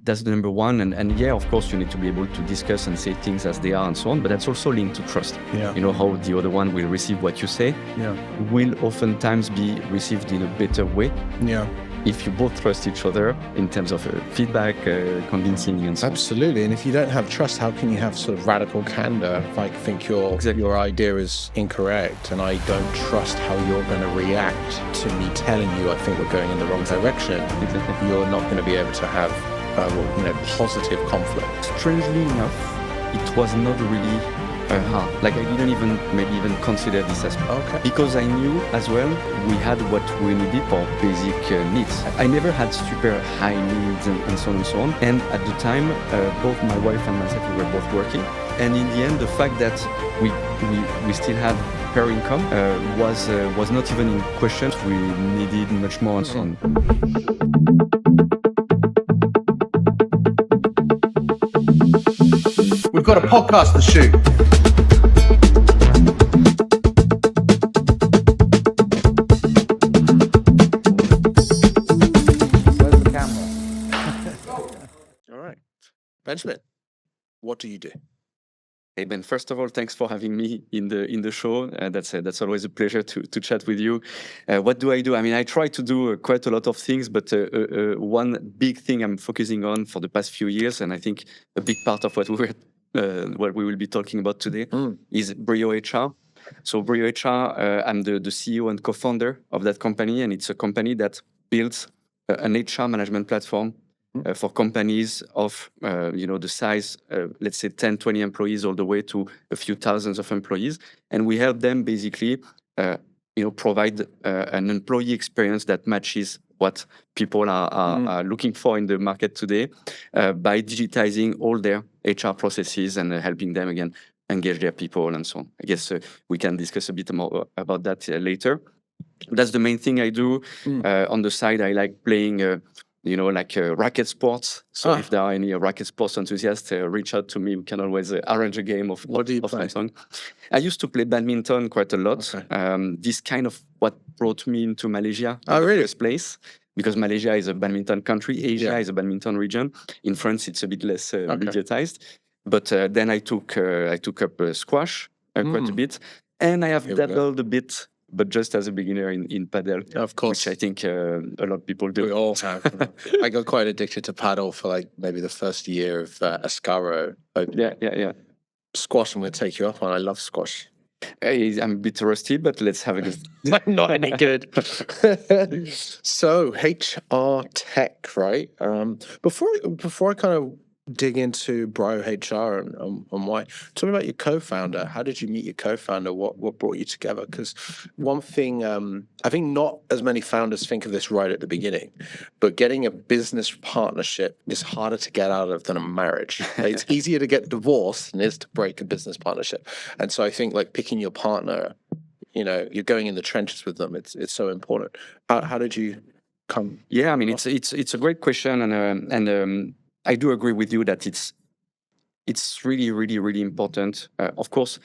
that's the number one. And yeah, of course, you need to be able to discuss and say things as they are and so on. But that's also linked to trust. Yeah. You know, how the other one will receive what you say will oftentimes be received in a better way. Yeah. If you both trust each other in terms of feedback, convincing, and so on. Absolutely. And if you don't have trust, how can you have sort of radical candor? If I think your idea is incorrect and I don't trust how you're going to react to me telling you I think we're going in the wrong direction, you're not going to be able to have positive conflict. Strangely enough, it was not really hard. Like I didn't even consider this aspect. Okay. Because I knew as well we had what we needed for basic needs. I never had super high needs and so on and so on. And at the time, both my wife and myself, we were both working. And in the end, the fact that we still had per income was not even in question. We needed much more and so on. We've got a podcast to shoot. Where's the camera? All right. Benjamin, what do you do? Hey Ben, first of all, thanks for having me in the show. That's always a pleasure to chat with you. What do? I mean, I try to do quite a lot of things, but one big thing I'm focusing on for the past few years, and I think a big part of what we will be talking about today is BrioHR. So BrioHR, I'm the CEO and co-founder of that company, and it's a company that builds an HR management platform for companies of the size, let's say 10, 20 employees, all the way to a few thousands of employees. And we help them basically provide an employee experience that matches what people are looking for in the market today by digitizing all their HR processes and helping them, again, engage their people and so on. I guess we can discuss a bit more about that later. That's the main thing I do. On the side, I like playing racket sports. So if there are any racket sports enthusiasts, reach out to me. We can always arrange a game of what do you play? Song. I used to play badminton quite a lot. Okay. This kind of what brought me into Malaysia in the first place, because Malaysia is a badminton country. Asia is a badminton region. In France, it's a bit less mediatized. But then I took up squash quite a bit, and I have dabbled a bit, but just as a beginner in paddle, of course, which I think a lot of people do. We all have. I got quite addicted to paddle for like maybe the first year of Ascaro. Yeah. Squash, I'm going to take you up on. I love squash. I'm a bit rusty, but let's have a good. Not any good. So HR tech, right? Before I kind of dig into BrioHR and why. Tell me about your co-founder. How did you meet your co-founder? What brought you together? Because one thing, I think not as many founders think of this right at the beginning, but getting a business partnership is harder to get out of than a marriage. It's easier to get divorced than it is to break a business partnership. And so I think like picking your partner, you're going in the trenches with them. It's so important. How did you come? Yeah, I mean, it's a great question, and I do agree with you that it's really, really, really important. Of course,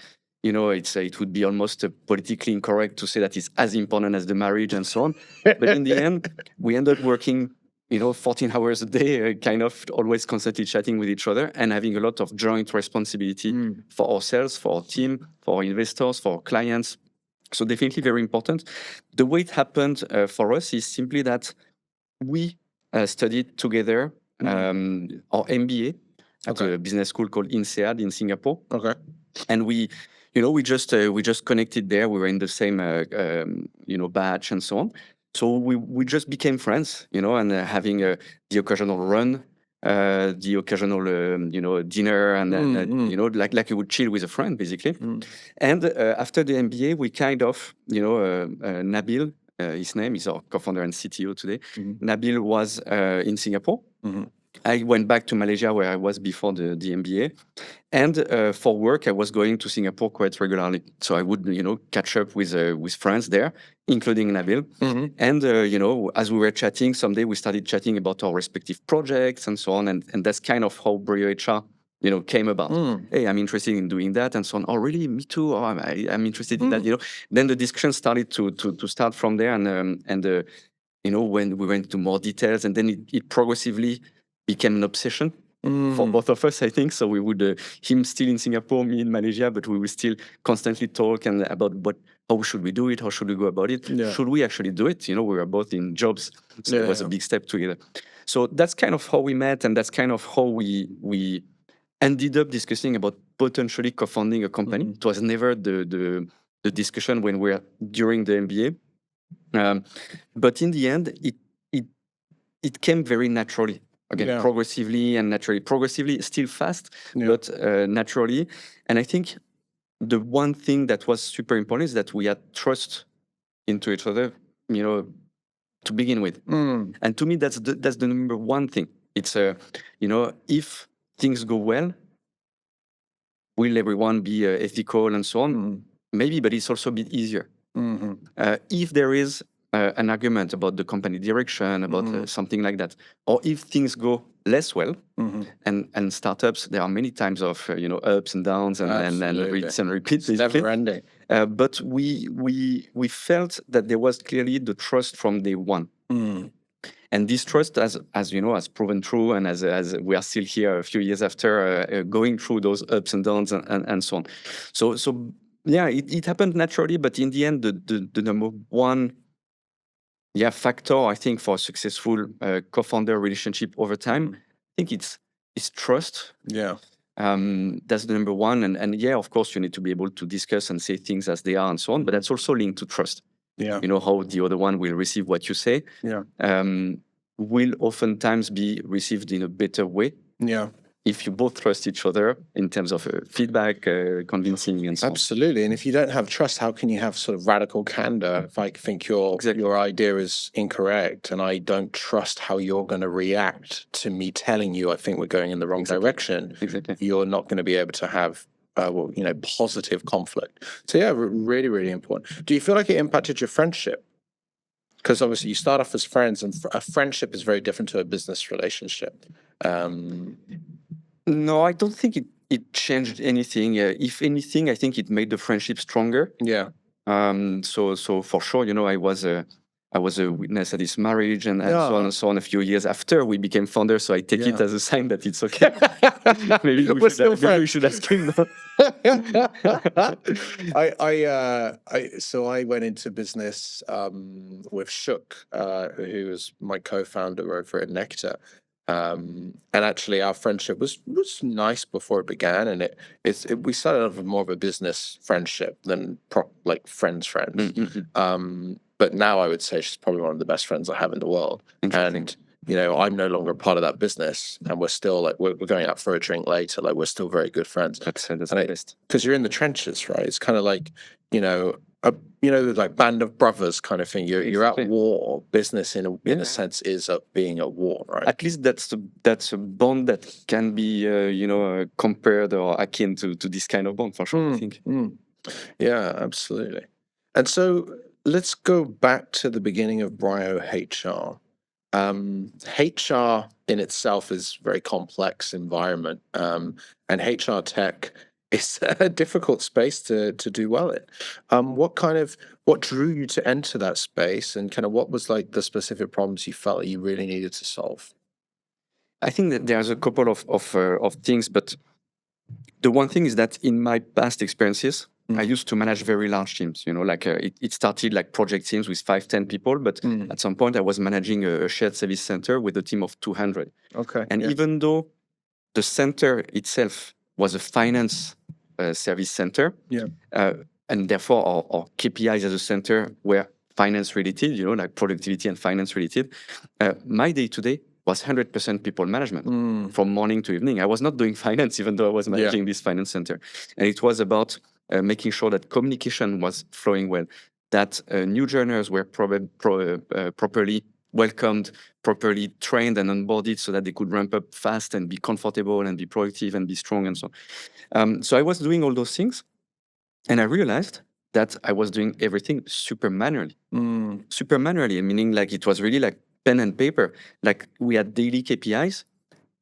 it would be almost politically incorrect to say that it's as important as the marriage and so on. But in the end, we end up working, 14 hours a day, kind of always constantly chatting with each other and having a lot of joint responsibility for ourselves, for our team, for our investors, for our clients. So definitely very important. The way it happened for us is simply that we studied together our MBA at a business school called INSEAD in Singapore. Okay. And we just connected there. We were in the same batch and so on. So we just became friends, and having the occasional run, the occasional dinner, and like you would chill with a friend basically. And after the MBA, we kind of Nabil. His name is our co-founder and CTO today. Nabil was in Singapore. I went back to Malaysia where I was before the MBA. And for work, I was going to Singapore quite regularly. So I would, catch up with friends there, including Nabil. And, as we were chatting, someday we started chatting about our respective projects and so on. And that's kind of how BrioHR came about. Hey, I'm interested in doing that and so on. Oh, really? Me too. Oh, I'm interested in that. Then the discussion started to start from there, and when we went into more details, and then it progressively became an obsession for both of us, I think. So we would, him still in Singapore, me in Malaysia, but we would still constantly talk and about how should we do it? How should we go about it? Yeah. Should we actually do it? You know, we were both in jobs, so it was a Yeah. big step together. So that's kind of how we met, and that's kind of how we ended up discussing about potentially co-founding a company. It was never the discussion when we were during the MBA, but in the end, it came very naturally. Again, Yeah. progressively and naturally. Progressively, still fast, Yeah. but naturally. And I think the one thing that was super important is that we had trust into each other, you know, to begin with. And to me, that's the number one thing. It's you know, if things go well, will everyone be ethical and so on? Maybe, but it's also a bit easier. If there is an argument about the company direction, about something like that, or if things go less well, and startups, there are many times of you know, ups and downs and rinse and repeat. It's never ending. But we felt that there was clearly the trust from day one. And this trust, as you know, has proven true, and as we are still here a few years after, going through those ups and downs and so on. So yeah, it happened naturally, but in the end, the number one factor, I think, for a successful co-founder relationship over time, I think it's trust. Yeah. That's the number one, and yeah, of course, you need to be able to discuss and say things as they are and so on, but that's also linked to trust. Yeah. You know, how the other one will receive what you say. Yeah. Will oftentimes be received in a better way. Yeah. If you both trust each other in terms of feedback, convincing, and so on. Absolutely. And if you don't have trust, how can you have sort of radical candor? If I think your idea is incorrect and I don't trust how you're going to react to me telling you I think we're going in the wrong direction, you're not going to be able to have positive conflict. So yeah, really, really important. Do you feel like it impacted your friendship? Because obviously you start off as friends, and a friendship is very different to a business relationship. No, I don't think it changed anything. If anything, I think it made the friendship stronger. Yeah. So for sure, you know, I was a witness at his marriage and so on and so on a few years after we became founders. So I take it as a sign that it's okay. Maybe we should ask him. So I went into business with Shook, who was my co-founder over at Nectar. And actually our friendship was nice before it began, and we started off with more of a business friendship than like friends. But now I would say she's probably one of the best friends I have in the world. And you know, I'm no longer part of that business, and we're still like we're going out for a drink later. Like we're still very good friends. That's the best. Because you're in the trenches, right? It's kind of like like band of brothers kind of thing. You're at war. Business in a sense is being at war, right? At least that's a bond that can be compared or akin to this kind of bond, for sure. I think. Yeah, absolutely. And so let's go back to the beginning of BrioHR. HR in itself is a very complex environment, and HR tech is a difficult space to do well in. What drew you to enter that space, and kind of what was like the specific problems you felt that you really needed to solve? I think that there's a couple of things, but the one thing is that in my past experiences, I used to manage very large teams. You know, like it started like project teams with 5-10 people, but at some point I was managing a shared service center with a team of 200. Okay. And even though the center itself was a finance service center, and therefore our KPIs as a center were finance related, you know, like productivity and finance related, my day-to-day was 100% people management from morning to evening. I was not doing finance, even though I was managing this finance center. And it was about making sure that communication was flowing well, that new joiners were properly welcomed, properly trained and onboarded so that they could ramp up fast and be comfortable and be productive and be strong and so on. So I was doing all those things, and I realized that I was doing everything super manually. Super manually, meaning like it was really like pen and paper. Like we had daily KPIs.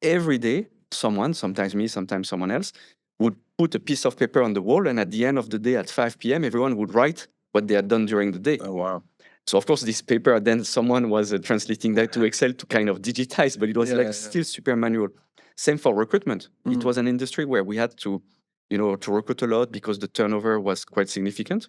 Every day, someone, sometimes me, sometimes someone else, would put a piece of paper on the wall, and at the end of the day at 5 p.m., everyone would write what they had done during the day. Oh, wow. So of course, this paper, then someone was translating that to Excel to kind of digitize, but it was still super manual. Same for recruitment. It was an industry where we had to, to recruit a lot because the turnover was quite significant.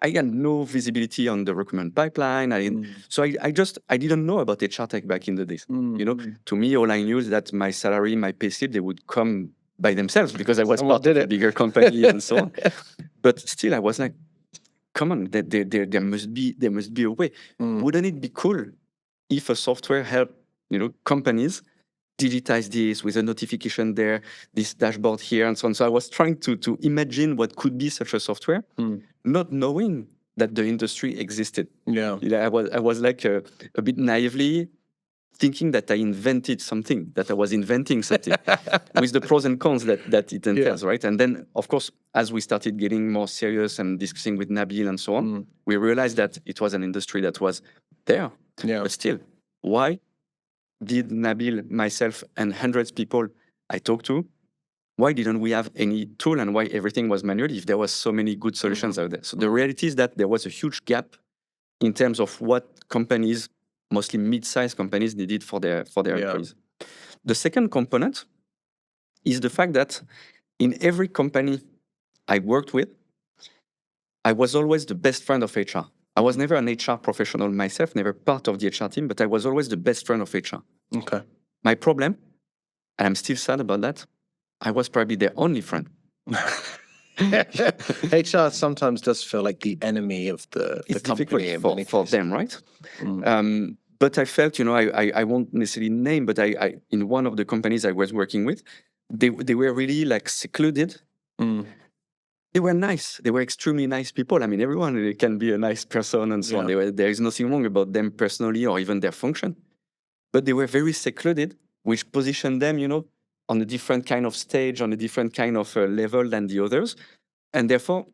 I had no visibility on the recruitment pipeline. So I didn't know about HR tech back in the days. To me, all I knew is that my salary, my payslip, they would come by themselves because I was part of a bigger company and so on. But still, I was like, come on, there must be a way. Wouldn't it be cool if a software helped, companies digitize this with a notification there, this dashboard here, and so on. So I was trying to imagine what could be such a software, not knowing that the industry existed. I was like a bit naively thinking that I invented something, that I was inventing something with the pros and cons that it entails, right? And then, of course, as we started getting more serious and discussing with Nabil and so on, we realized that it was an industry that was there. But still, why did Nabil, myself, and hundreds of people I talked to, why didn't we have any tool and why everything was manual if there was so many good solutions out there? So the reality is that there was a huge gap in terms of what companies, mostly mid-sized companies, needed for their employees. The second component is the fact that in every company I worked with, I was always the best friend of HR. I was never an HR professional myself, never part of the HR team, but I was always the best friend of HR. Okay. My problem, and I'm still sad about that, I was probably their only friend. HR sometimes does feel like the enemy of the company. It's difficult for them, right? But I felt, I won't necessarily name, but I in one of the companies I was working with, they were really like secluded. They were nice. They were extremely nice people. I mean, everyone can be a nice person and so on. There is nothing wrong about them personally or even their function. But they were very secluded, which positioned them, on a different kind of stage, on a different kind of level than the others. And therefore,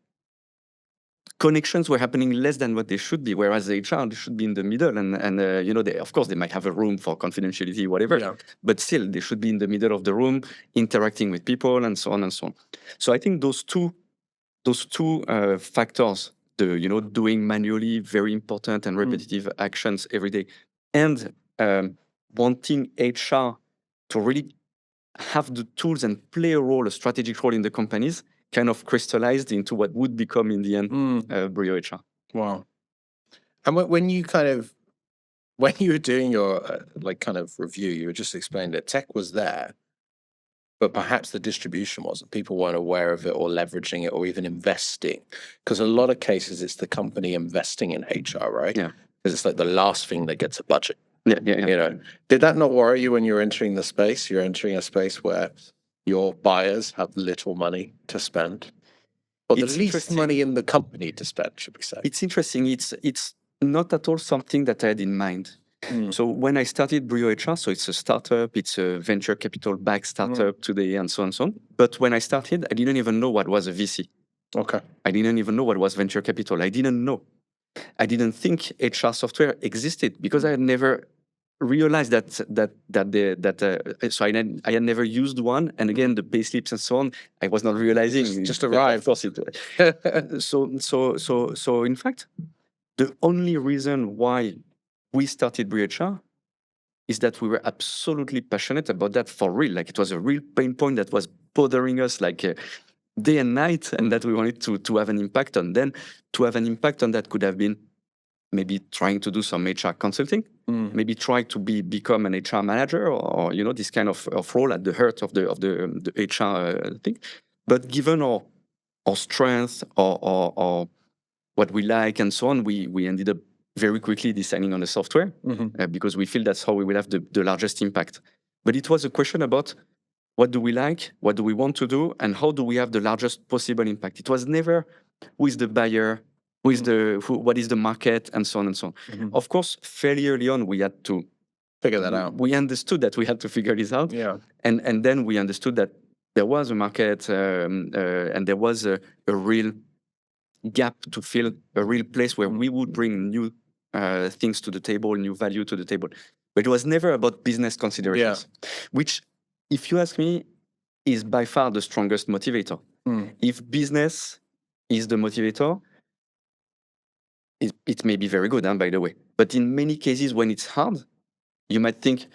connections were happening less than what they should be, whereas the HR, they should be in the middle. And of course, they might have a room for confidentiality, whatever. But still, they should be in the middle of the room, interacting with people and so on and so on. So I think those two factors, doing manually very important and repetitive actions every day, and wanting HR to really have the tools and play a strategic role in the companies, kind of crystallized into what would become in the end BrioHR. Wow. And when you were doing your kind of review, you were just explaining that tech was there, but perhaps the distribution wasn't. People weren't aware of it or leveraging it or even investing. Because a lot of cases, it's the company investing in HR, right? Yeah. Because it's like the last thing that gets a budget. Yeah. Did that not worry you when you're entering the space? You're entering a space where your buyers have little money to spend, or the least money in the company to spend, should we say? It's interesting. It's not at all something that I had in mind. So when I started BrioHR, so it's a startup, it's a venture capital backed startup today, and so on and so on. But when I started, I didn't even know what was a VC. Okay. I didn't even know what was venture capital. I didn't know. I didn't think HR software existed because I had never realized so I had never used one, and again the payslips and so on, I was not realizing. Just arrived. So in fact, the only reason why we started BrioHR is that we were absolutely passionate about that for real. Like it was a real pain point that was bothering us like day and night, and that we wanted to have an impact on. Then to have an impact on that could have been maybe trying to do some HR consulting, maybe try to become an HR manager, or this kind of role at the heart of the HR thing. But given our strength or what we like and so on, we ended up very quickly deciding on the software because we feel that's how we will have the largest impact. But it was a question about what do we like, what do we want to do, and how do we have the largest possible impact. It was never who is the buyer, what is the market, and so on and so on. Of course, fairly early on, we had to figure that out. We understood that we had to figure this out. Yeah. And then we understood that there was a market and there was a real gap to fill, a real place where we would bring new things to the table, new value to the table. But it was never about business considerations, which, if you ask me, is by far the strongest motivator. If business is the motivator, it may be very good, by the way. But in many cases, when it's hard, you might think,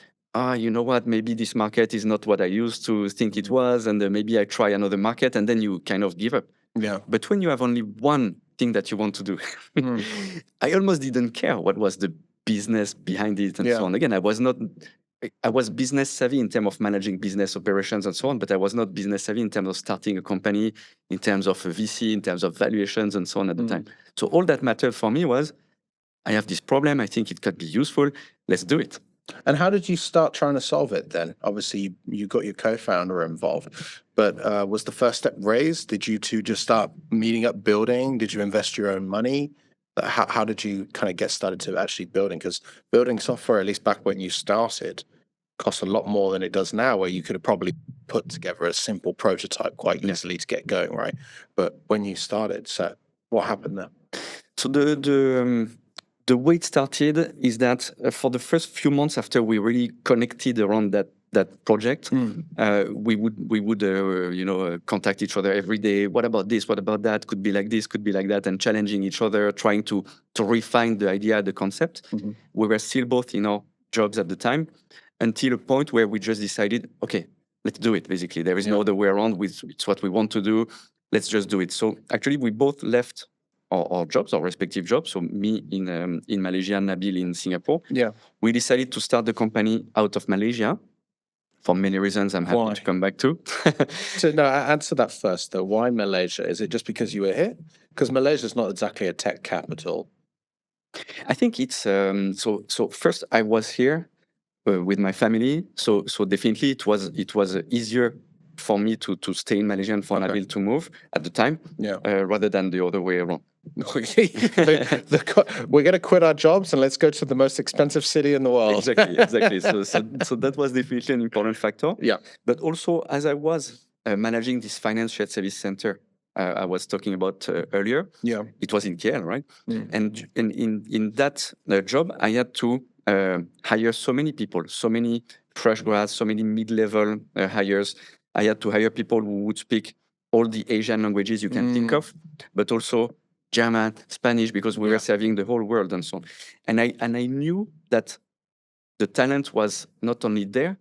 you know what, maybe this market is not what I used to think it was, and maybe I try another market, and then you kind of give up. Yeah. But when you have only one thing that you want to do, I almost didn't care what was the business behind it and so on. Again, I was business savvy in terms of managing business operations and so on, but I was not business savvy in terms of starting a company, in terms of a VC, in terms of valuations and so on at the time. So all that mattered for me was, I have this problem, I think it could be useful, let's do it. And how did you start trying to solve it then? Obviously, you got your co-founder involved, but was the first step raised? Did you two just start meeting up, building? Did you invest your own money? How did you kind of get started to actually building? Because building software, at least back when you started, cost a lot more than it does now, where you could have probably put together a simple prototype quite easily to get going, right? But when you started, so what happened there? So the way it started is that for the first few months after we really connected around that project, we would contact each other every day. What about this? What about that? Could be like this, could be like that, and challenging each other, trying to refine the idea, the concept. We were still both in our jobs at the time, until a point where we just decided, okay, let's do it. Basically, there is no other way around. It's what we want to do. Let's just do it. So actually, we both left our jobs, our respective jobs. So me in Malaysia, Nabil in Singapore. Yeah. We decided to start the company out of Malaysia for many reasons I'm happy to come back to. So no, answer that first though. Why Malaysia? Is it just because you were here? Because Malaysia is not exactly a tech capital. I think it's so first I was here with my family, so definitely it was easier for me to stay in Malaysia and for Nabil to move at the time, rather than the other way around. We're going to quit our jobs and let's go to the most expensive city in the world. Exactly. So that was definitely an important factor. Yeah. But also, as I was managing this finance shared service center I was talking about earlier, it was in KL, right? And in that job, I had to hire so many people, so many fresh grads, so many mid-level hires. I had to hire people who would speak all the Asian languages you can think of, but also German, Spanish, because we were serving the whole world and so on. And I knew that the talent was not only there,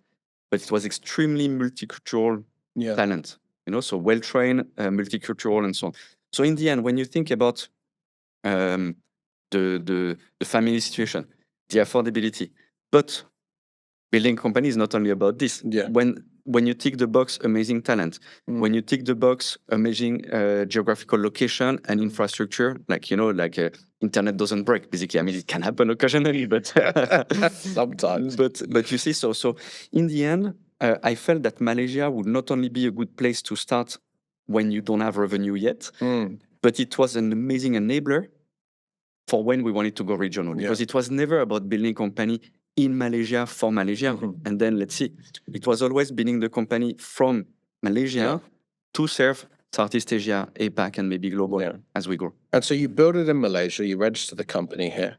but it was extremely multicultural talent. So well-trained, multicultural, and so on. So in the end, when you think about the family situation, the affordability, but building a company is not only about this. When you tick the box, amazing talent. When you tick the box, amazing geographical location and infrastructure, like internet doesn't break. Basically, I mean, it can happen occasionally, but sometimes. But you see, so in the end, I felt that Malaysia would not only be a good place to start when you don't have revenue yet, but it was an amazing enabler for when we wanted to go regional, because it was never about building a company in Malaysia for Malaysia, and then let's see. It was always building the company from Malaysia to serve Southeast Asia, APAC, and maybe global as we grow. And so you build it in Malaysia, you register the company here.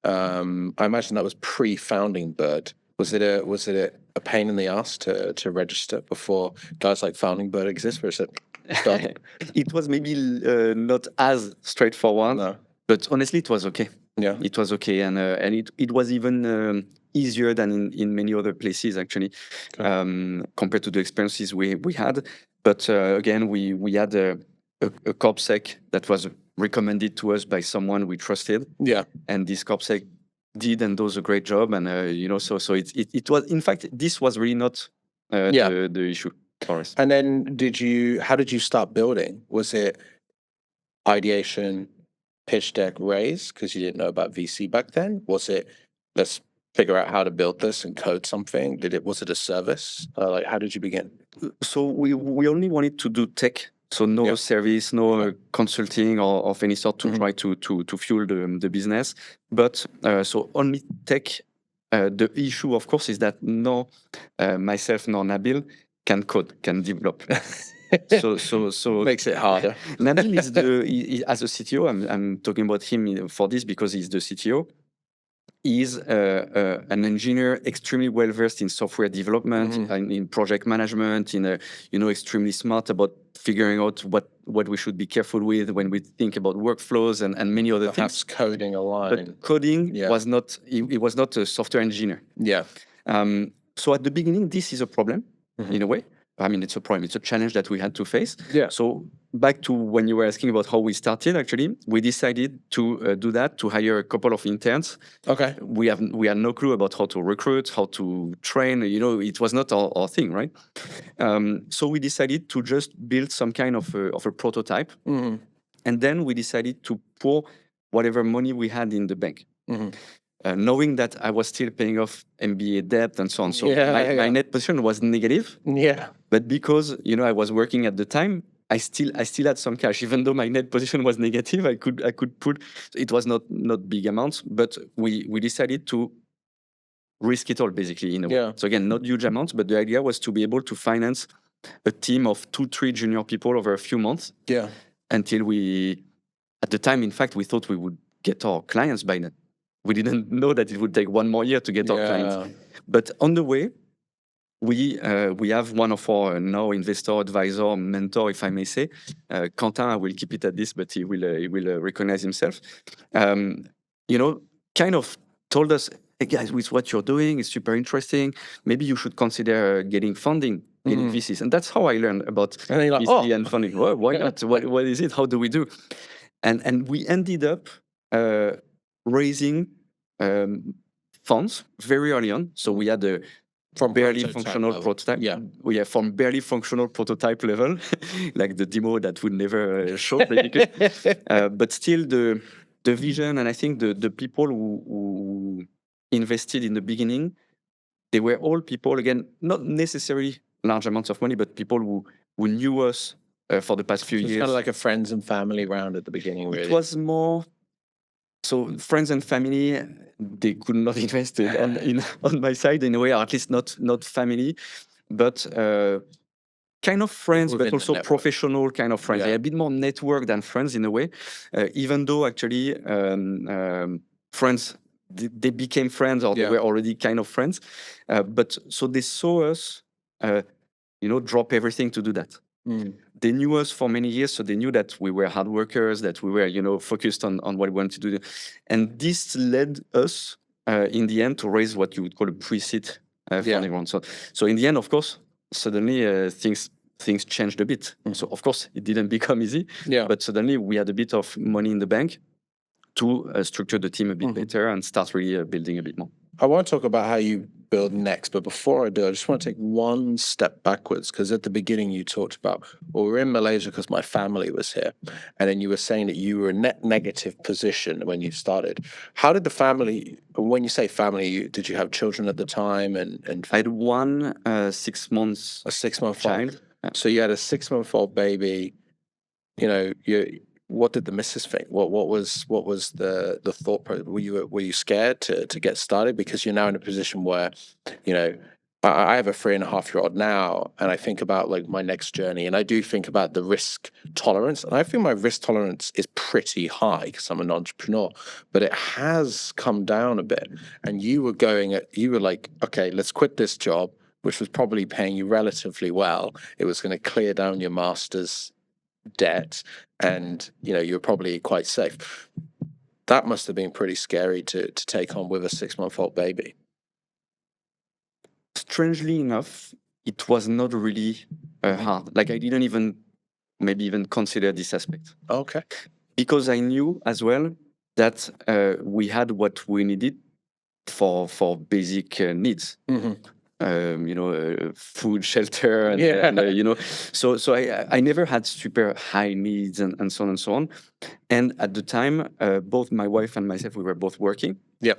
I imagine that was pre-founding Bird. Was it a pain in the ass to register before guys like Founding Bird exist? Or is it done? It was maybe not as straightforward, but honestly, it was okay. Yeah, it was okay, and it was even easier than in many other places actually, compared to the experiences we had. But again, we had a corpsec that was recommended to us by someone we trusted. Yeah, and this corpsec did and does a great job, and so it was, in fact, this was really not the issue for us. And then how did you start building? Was it ideation, pitch deck, raise, because you didn't know about VC back then? Was it, let's figure out how to build this and code something? Was it a service? How did you begin? So we only wanted to do tech. So no service, no consulting or of any sort to try to fuel the business. But so only tech. The issue, of course, is that myself nor Nabil can code, can develop. So makes it harder. Nabil is as a CTO. I'm talking about him for this because he's the CTO. is an engineer extremely well versed in software development and in project management, extremely smart about figuring out what we should be careful with when we think about workflows and many other Perhaps things. coding a line. But coding was not, he was not a software engineer. Yeah. So at the beginning, this is a problem in a way. I mean, it's a problem. It's a challenge that we had to face. Yeah. So back to when you were asking about how we started, actually, we decided to do that, to hire a couple of interns. Okay. We had no clue about how to recruit, how to train. It was not our thing, right? So we decided to just build some kind of a prototype. And then we decided to pour whatever money we had in the bank. Knowing that I was still paying off MBA debt and so on. So my net position was negative. Yeah. But because, I was working at the time, I still had some cash. Even though my net position was negative, I could put, it was not big amounts, but we decided to risk it all basically in a way. Yeah. So again, not huge amounts, but the idea was to be able to finance a team of 2-3 junior people over a few months. Yeah. Until at the time, in fact, we thought we would get our clients by then. We didn't know that it would take 1 more year to get our clients. But on the way, we have one of our now investor, advisor, mentor, if I may say, Quentin. I will keep it at this, but he will recognize himself. Kind of told us, hey guys, with what you're doing is super interesting. Maybe you should consider getting funding, getting VCs. And that's how I learned about VC and funding. Well, why not? What is it? How do we do? And we ended up raising funds very early on. So we had from barely functional prototype. Yeah, from barely functional prototype level, like the demo that would never show, basically. But still, the vision, and I think the people who invested in the beginning, they were all people, again, not necessarily large amounts of money, but people who knew us for the past few years. It's kind of like a friends and family round at the beginning, really. It was more. So friends and family, they could not invest on my side in a way, or at least not family, but kind of friends, but also professional kind of friends. Yeah. They're a bit more network than friends in a way, even though actually friends, they became friends or they were already kind of friends. But so they saw us, drop everything to do that. They knew us for many years, so they knew that we were hard workers, that we were, focused on what we wanted to do. And this led us, in the end, to raise what you would call a pre-seed funding round. So in the end, of course, suddenly things changed a bit. So of course, it didn't become easy, but suddenly we had a bit of money in the bank to structure the team a bit better and start really building a bit more. I want to talk about how you build next, but before I do, I just want to take one step backwards, because at the beginning you talked about, well, we're in Malaysia because my family was here, and then you were saying that you were in net negative position when you started. How did the family, when you say family, did you have children at the time? And I had one 6 months, a 6-month child. So you had a 6-month-old baby. What did the missus think? What was the thought process? Were you scared to get started, because you're now in a position where, I have a 3.5-year-old now, and I think about like my next journey, and I do think about the risk tolerance, and I think my risk tolerance is pretty high because I'm an entrepreneur, but it has come down a bit. And you were like, okay, let's quit this job, which was probably paying you relatively well. It was going to clear down your master's debt, and you're probably quite safe. That must have been pretty scary to take on with a 6-month-old baby. Strangely enough, it was not really hard. Like I didn't even consider this aspect. Okay. Because I knew as well that we had what we needed for basic needs. Food, shelter, and so I never had super high needs and so on and so on. And at the time, both my wife and myself, we were both working. Yeah.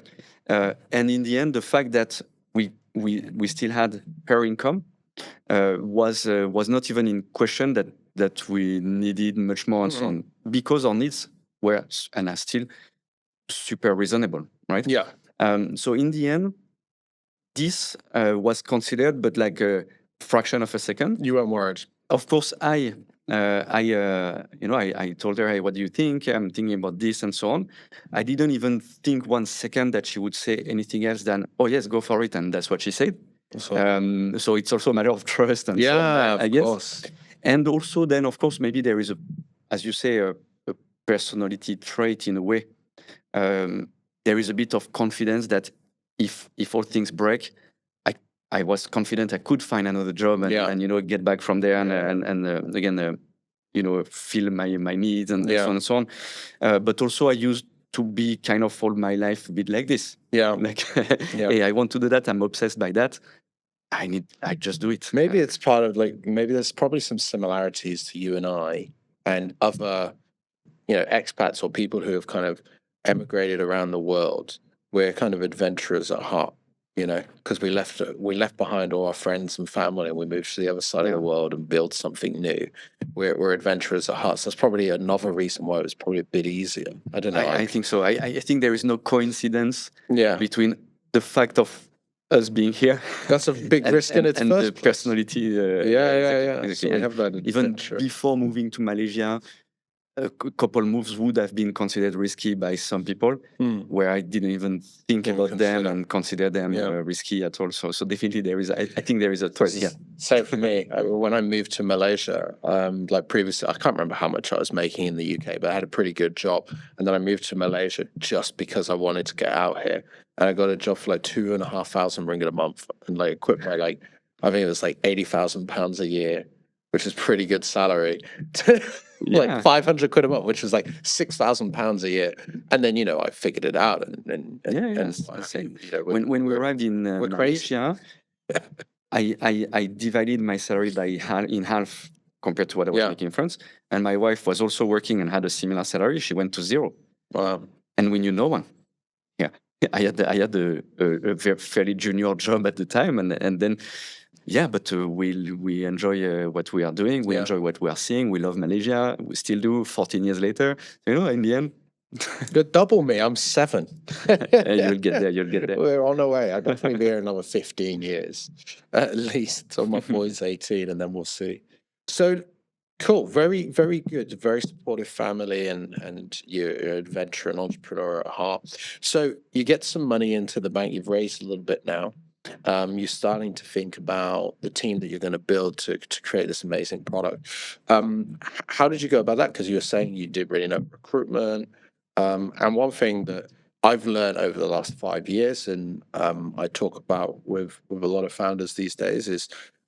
And in the end, the fact that we still had her income was not even in question, that we needed much more and so on, because our needs were and are still super reasonable, right? Yeah. So in the end, this was considered, but like a fraction of a second. You weren't worried. Of course, I I told her, hey, what do you think? I'm thinking about this and so on. I didn't even think 1 second that she would say anything else than, oh yes, go for it. And that's what she said. So it's also a matter of trust and so on, Yeah, I of guess. course. And also then, of course, maybe there is as you say, a personality trait in a way. There is a bit of confidence that if all things break, I was confident I could find another job and get back from there and again fill my needs and so on and so on. But also I used to be kind of all my life a bit like this. Like, hey, I want to do that. I'm obsessed by that. I just do it. Maybe it's part of maybe there's probably some similarities to you and I and other, expats or people who have kind of emigrated around the world. We're kind of adventurers at heart, because we left behind all our friends and family and we moved to the other side of the world and built something new. We're adventurers at heart. So that's probably another reason why it was probably a bit easier. I don't know. I think so. I think there is no coincidence Yeah. between the fact of us being here. That's a big risk in its and first the place. personality. Exactly. So we And have that even adventure. before moving to Malaysia, a couple moves would have been considered risky by some people, where I didn't even think about them and consider them risky at all. So definitely there is. I think there is a threat. Yeah. Same for me. When I moved to Malaysia, like previously, I can't remember how much I was making in the UK, but I had a pretty good job. And then I moved to Malaysia just because I wanted to get out here. And I got a job for like 2,500 ringgit a month, and like equipped my I think it was like £80,000 a year, which is pretty good salary. Like 500 quid a month, which was like £6,000 a year. And then, I figured it out. When we arrived in Malaysia, I divided my salary in half compared to what I was making in France. And my wife was also working and had a similar salary. She went to zero. Wow. And we knew no one. Yeah. I had a fairly junior job at the time. And then, but we enjoy what we are doing. We enjoy what we are seeing. We love Malaysia. We still do 14 years later. In the end. You're double me. I'm 7. You'll get there. We're on our way. I'll definitely be here another 15 years, at least. So my boy's 18, and then we'll see. So cool. Very, very good. Very supportive family, and you're an adventurer and entrepreneur at heart. So you get some money into the bank. You've raised a little bit now. You're starting to think about the team that you're going to build to create this amazing product. How did you go about that? Because you were saying you did really know recruitment. And one thing that I've learned over the last 5 years, and I talk about with a lot of founders these days, is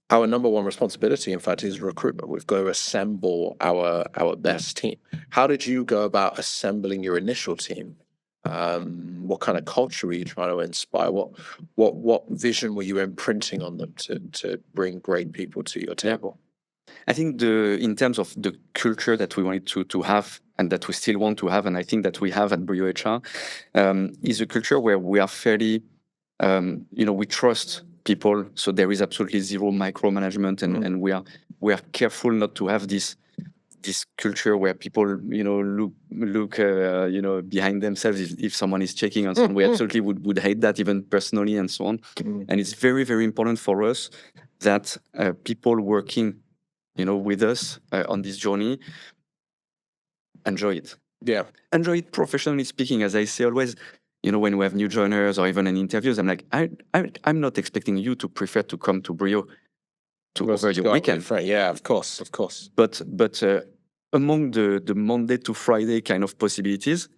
our number one responsibility, in fact, is recruitment. We've got to assemble our best team. How did you go about assembling your initial team? What kind of culture were you trying to inspire? What vision were you imprinting on them to bring great people to your table? I think in terms of the culture that we wanted to have and that we still want to have, and I think that we have at BrioHR, is a culture where we are fairly, we trust people. So there is absolutely zero micromanagement, and we are careful not to have this culture where people, look, behind themselves if someone is checking on someone. We absolutely would hate that, even personally, and so on. And it's very, very important for us that people working with us on this journey, enjoy it. Yeah. Enjoy it professionally speaking. As I say always, when we have new joiners or even in interviews, I'm like, I'm not expecting you to prefer to come to Brio over your weekend. Yeah, of course. But among the Monday to Friday kind of possibilities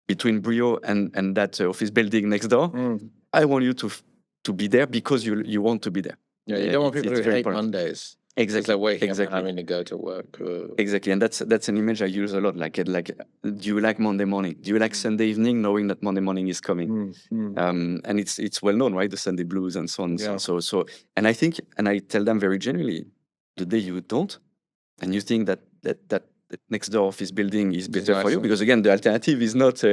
between Brio and that office building next door, I want you to be there because you want to be there. Yeah, you don't want people to hate Mondays. Exactly. They're waking up and having to go to work. Exactly, and that's an image I use a lot. Like, do you like Monday morning? Do you like Sunday evening, knowing that Monday morning is coming? And it's well known, right? The Sunday blues and so on. Yeah. So, and I think, and I tell them very genuinely, the day you don't, and you think that next door office building is better for you, because again, the alternative is not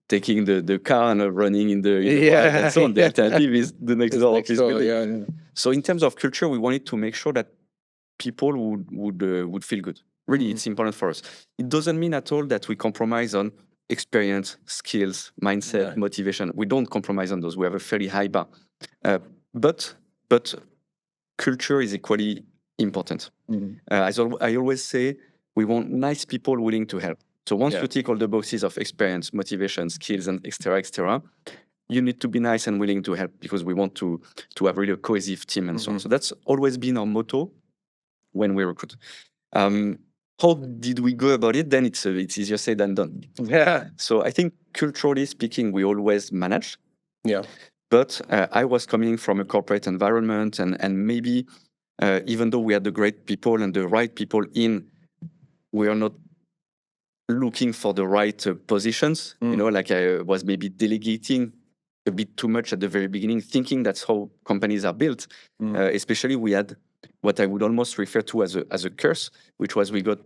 taking the car and running in the and so on. The alternative is the next door office building. Yeah. So in terms of culture, we wanted to make sure that people would feel good. Really, it's important for us. It doesn't mean at all that we compromise on experience, skills, mindset, motivation. We don't compromise on those. We have a fairly high bar. But culture is equally important. Mm. I always say we want nice people willing to help. So once you tick all the boxes of experience, motivation, skills, and et cetera, you need to be nice and willing to help because we want to have really a cohesive team and so on. So that's always been our motto when we recruit. How did we go about it? Then it's easier said than done. Yeah. So I think culturally speaking, we always managed. Yeah. But I was coming from a corporate environment, and maybe even though we had the great people and the right people in, we are not looking for the right positions. You know, like I was maybe delegating a bit too much at the very beginning, thinking that's how companies are built. Especially we had what I would almost refer to as a curse, which was we got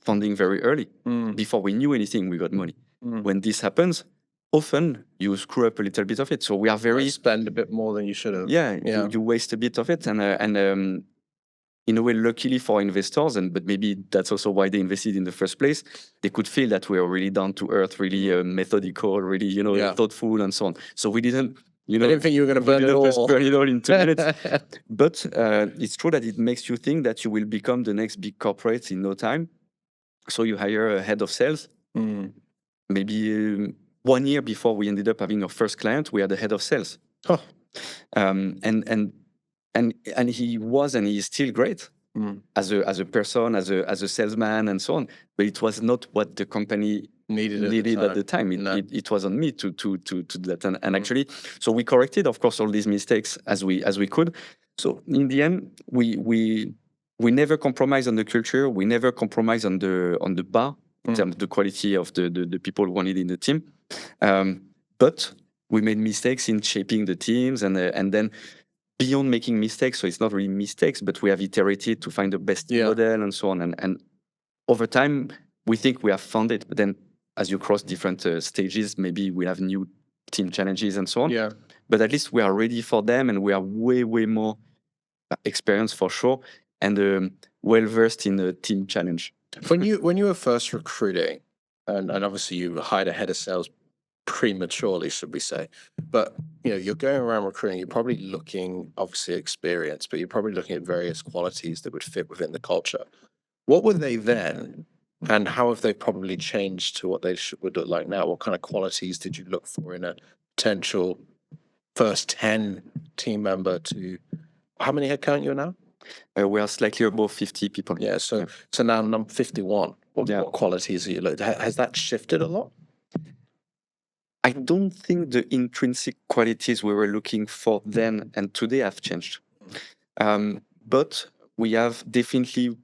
funding very early. Before we knew anything, we got money. When this happens, often you screw up a little bit of it. So we are very spend a bit more than you should have. Yeah. You waste a bit of it, and in a way, luckily for investors, but maybe that's also why they invested in the first place. They could feel that we are really down to earth, really methodical, really thoughtful, and so on. So we didn't. I didn't think you were going to burn it all. Burn it all in 2 minutes. But it's true that it makes you think that you will become the next big corporate in no time. So you hire a head of sales. Maybe 1 year before we ended up having our first client, we had a head of sales. And he was and he is still great as a person, as a salesman, and so on. But it was not what the company needed at the time. It was on me to do that. And actually, so we corrected, of course, all these mistakes as we could. So in the end, we never compromise on the culture. We never compromise on the bar in terms of the quality of the people we wanted in the team. But we made mistakes in shaping the teams, and then beyond making mistakes, so it's not really mistakes, but we have iterated to find the best model and so on. And over time, we think we have found it. But then as you cross different stages, maybe we have new team challenges and so on. Yeah. But at least we are ready for them, and we are way, way more experienced for sure, and well-versed in the team challenge. When you were first recruiting, and obviously you hired a head of sales prematurely, should we say, but you're going around recruiting, you're probably looking, obviously experience, but you're probably looking at various qualities that would fit within the culture. What were they then, and how have they probably changed to what they would look like now? What kind of qualities did you look for in a potential first 10 team member? To how many headcount you're now? We are slightly above 50 people. Yeah, so now I'm 51. What qualities are you looking at? Has that shifted a lot? I don't think the intrinsic qualities we were looking for then and today have changed. But we have definitely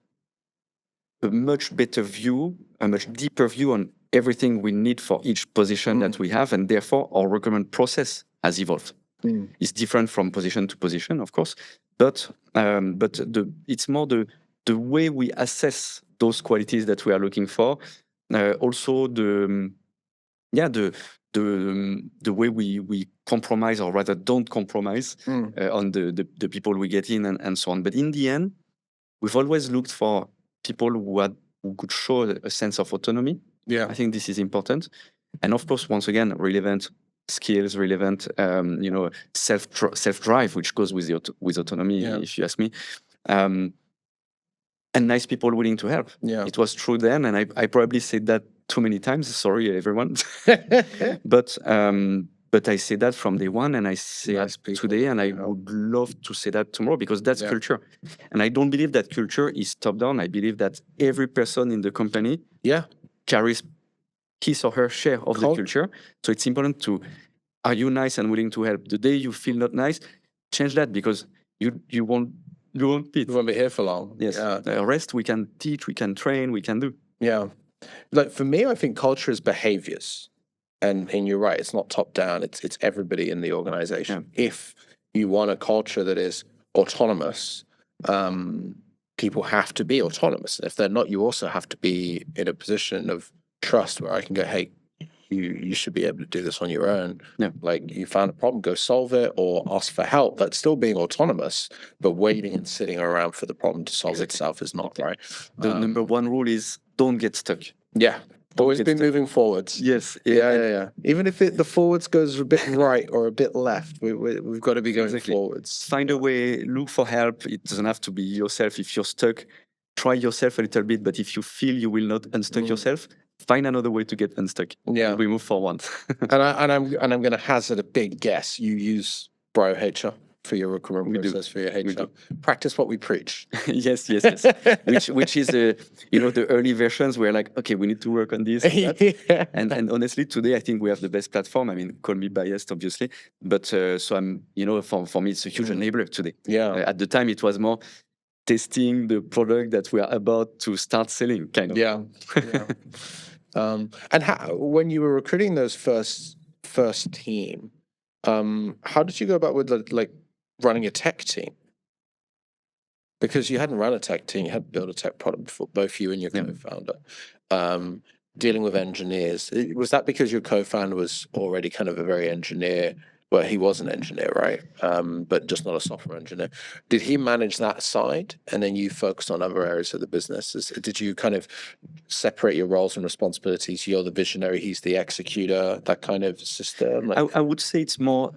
a much better view, a much deeper view on everything we need for each position that we have, and therefore our recruitment process has evolved. It's different from position to position, of course, but it's more the way we assess those qualities that we are looking for. Also the way we compromise, or rather don't compromise on the people we get in and so on. But in the end, we've always looked for people who could show a sense of autonomy. Yeah, I think this is important. And of course, once again, relevant skills, relevant self-drive, which goes with autonomy, if you ask me. And nice people willing to help. Yeah, it was true then, and I probably said that too many times. Sorry, everyone. But I say that from day one, and I say that today, and I would love to say that tomorrow, because that's culture. And I don't believe that culture is top-down. I believe that every person in the company carries his or her share of the culture. So it's important to, are you nice and willing to help? The day you feel not nice, change that, because you won't be. You won't be here for long. Yes. The rest we can teach, we can train, we can do. Yeah. Like for me, I think culture is behaviors. And you're right, it's not top down, it's everybody in the organization. Yeah. If you want a culture that is autonomous, people have to be autonomous. If they're not, you also have to be in a position of trust where I can go, hey, you should be able to do this on your own. Yeah. Like, you found a problem, go solve it, or ask for help. That's still being autonomous, but waiting and sitting around for the problem to solve itself is not, right? The number one rule is don't get stuck. Yeah. Always been moving forwards. Yes. Yeah. Even if the forwards goes a bit right or a bit left, we've got to be going forwards. Find a way, look for help. It doesn't have to be yourself. If you're stuck, try yourself a little bit. But if you feel you will not unstuck yourself, find another way to get unstuck. Yeah. We move forward. I'm going to hazard a big guess. You use BrioHR for your recruitment process, for your HR. Practice what we preach. yes. Which is the early versions where like, okay, we need to work on this. And honestly, today I think we have the best platform. I mean, call me biased, obviously, but so I'm, for me, it's a huge enabler today. Yeah. At the time, it was more testing the product that we are about to start selling, kind of. Yeah. And when you were recruiting those first team, how did you go about with running a tech team? Because you hadn't run a tech team, you hadn't built a tech product before, both you and your co-founder. Dealing with engineers, was that because your co-founder was already kind of a very engineer? Well, he was an engineer, right? But just not a software engineer. Did he manage that side, and then you focused on other areas of the business? Did you kind of separate your roles and responsibilities? You're the visionary, he's the executor, that kind of system? I would say it's more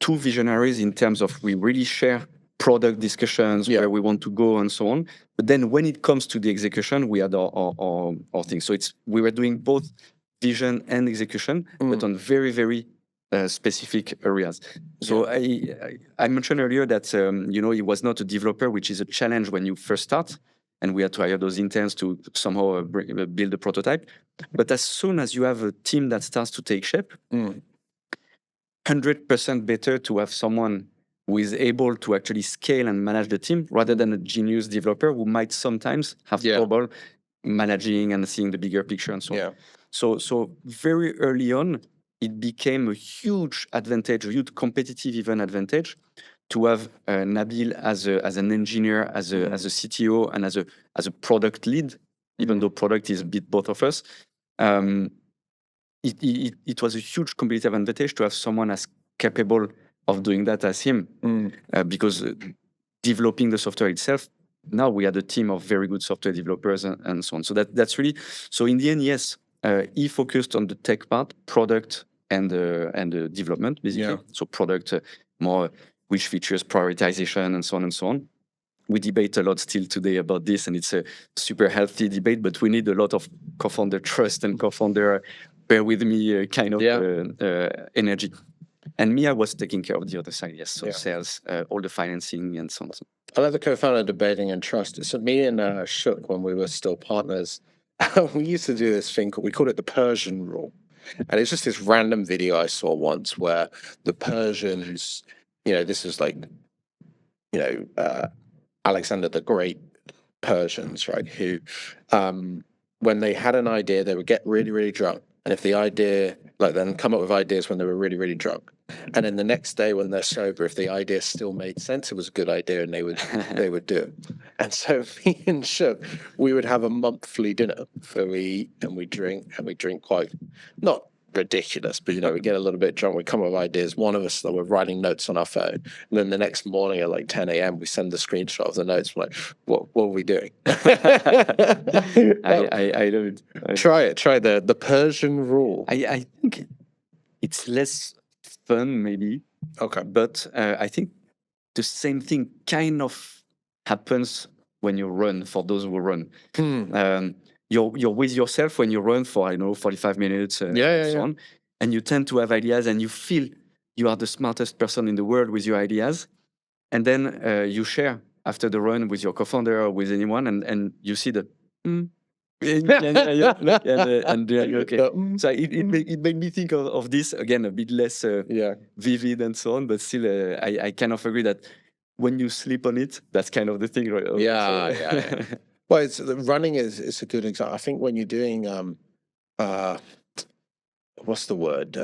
two visionaries in terms of we really share product discussions where we want to go and so on. But then when it comes to the execution, we had our thing. So we were doing both vision and execution, but on very, very specific areas. So I mentioned earlier that he was not a developer, which is a challenge when you first start, and we had to hire those interns to somehow build a prototype. But as soon as you have a team that starts to take shape, 100% better to have someone who is able to actually scale and manage the team rather than a genius developer who might sometimes have trouble managing and seeing the bigger picture and so on. So very early on, it became a huge advantage, a huge competitive even advantage, to have Nabil as an engineer, as a CTO, and as a product lead, even though product is a bit both of us. It was a huge competitive advantage to have someone as capable of doing that as him, because developing the software itself, now we had a team of very good software developers and so on. So that's really, so in the end, yes, he focused on the tech part, product and development, basically. So product, more which features, prioritization, and so on and so on. We debate a lot still today about this, and it's a super healthy debate, but we need a lot of co-founder trust and co-founder bear with me kind of energy. And me, I was taking care of the other side, yes. So sales, all the financing and so on. I love the co-founder debating and trust. So me and Shook, when we were still partners, we used to do this thing, we called it the Persian rule. And it's just this random video I saw once where the Persians, this is like, Alexander the Great Persians, right? Who, when they had an idea, they would get really, really drunk. And if the idea, then come up with ideas when they were really, really drunk. And then the next day when they're sober, if the idea still made sense, it was a good idea, and they would do it. And so me and Shook, we would have a monthly dinner where we eat and we drink quite, not ridiculous, but we get a little bit drunk, we come up with ideas. One of us, we're writing notes on our phone, and then the next morning at like 10 a.m. we send the screenshot of the notes. We're like, what are we doing? I love it. Try the Persian rule. I think it's less fun maybe, but I think the same thing kind of happens when you run, for those who run. You're with yourself when you run for 45 minutes and so on, and you tend to have ideas, and you feel you are the smartest person in the world with your ideas, and then you share after the run with your co-founder or with anyone, and you see that So it made me think of this again, a bit less vivid and so on, but still I kind of agree that when you sleep on it, that's kind of the thing, right? Well, running is a good example. I think when you're doing what's the word?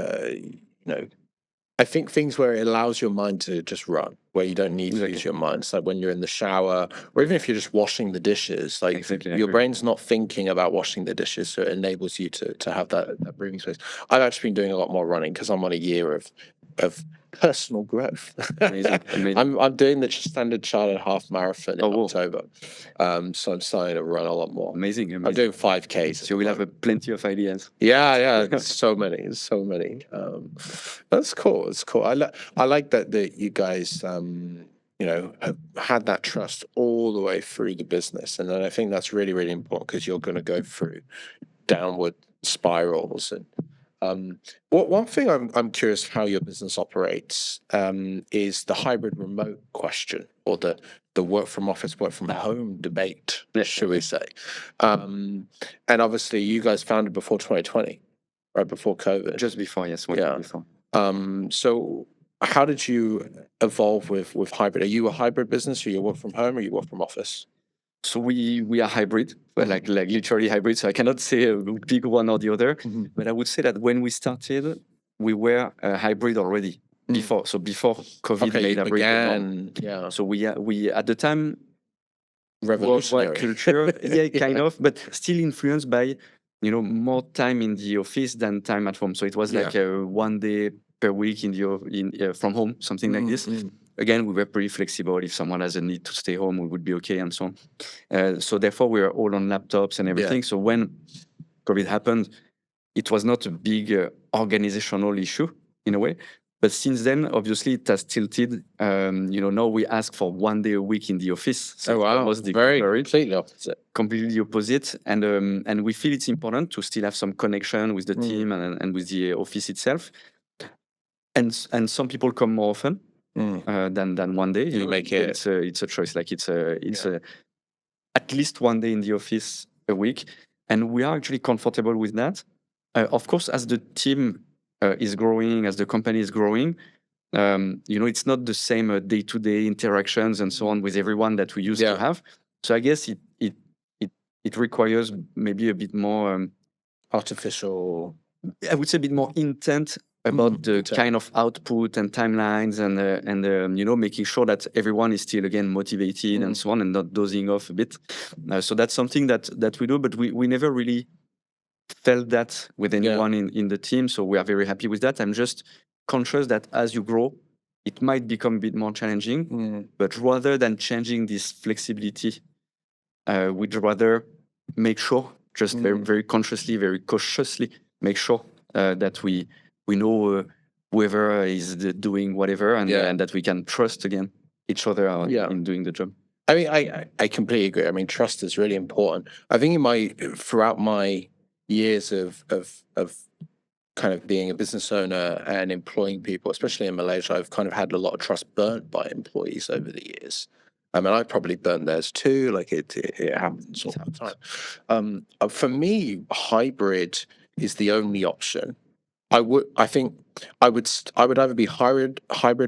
I think things where it allows your mind to just run, where you don't need to use your mind. It's like when you're in the shower, or even if you're just washing the dishes, like your brain's not thinking about washing the dishes, so it enables you to have that breathing space. I've actually been doing a lot more running because I'm on a year of personal growth. Amazing, amazing. I'm doing the Standard Chartered half marathon in whoa. October, so I'm starting to run a lot more. Amazing, I'm amazing. doing 5Ks. So we'll have plenty of ideas. Yeah, so many. That's cool. It's cool. I like that you guys, have had that trust all the way through the business, and then I think that's really, really important because you're going to go through downward spirals. And one thing I'm curious how your business operates is the hybrid remote question, or the work from office, work from home debate, should we say? And obviously, you guys founded before 2020, right before COVID. Just before, yes. Before. So how did you evolve with hybrid? Are you a hybrid business, or you work from home, or you work from office? So we are hybrid, but like literally hybrid. So I cannot say a big one or the other, but I would say that when we started, we were hybrid already before. So before COVID made a began, So we at the time revolutionary culture, kind of, but still influenced by more time in the office than time at home. So it was like 1 day per week from home, something like this. Again, we were pretty flexible. If someone has a need to stay home, we would be okay and so on. So therefore, we were all on laptops and everything. So when COVID happened, it was not a big organizational issue in a way. But since then, obviously, it has tilted. Now we ask for 1 day a week in the office. So completely opposite. Completely the opposite. And we feel it's important to still have some connection with the team and with the office itself. And some people come more often. Than 1 day. You make it. It's a choice. Like it's at least 1 day in the office a week, and we are actually comfortable with that. Of course, as the team is growing, as the company is growing, it's not the same day-to-day interactions and so on with everyone that we used to have. So I guess it requires maybe a bit more artificial. I would say a bit more intent about the kind of output and timelines and making sure that everyone is still again motivated and so on and not dozing off a bit. So that's something that we do, but we never really felt that with anyone in the team. So we are very happy with that. I'm just conscious that as you grow, it might become a bit more challenging. But rather than changing this flexibility, we'd rather make sure, just very, very consciously, very cautiously, make sure that we know whoever is doing whatever and that we can trust again each other in doing the job. I mean, I completely agree. I mean, trust is really important. I think throughout my years of kind of being a business owner and employing people, especially in Malaysia, I've kind of had a lot of trust burnt by employees over the years. I mean, I probably burnt theirs too. Like it happens all the time. For me, hybrid is the only option. I would either be hybrid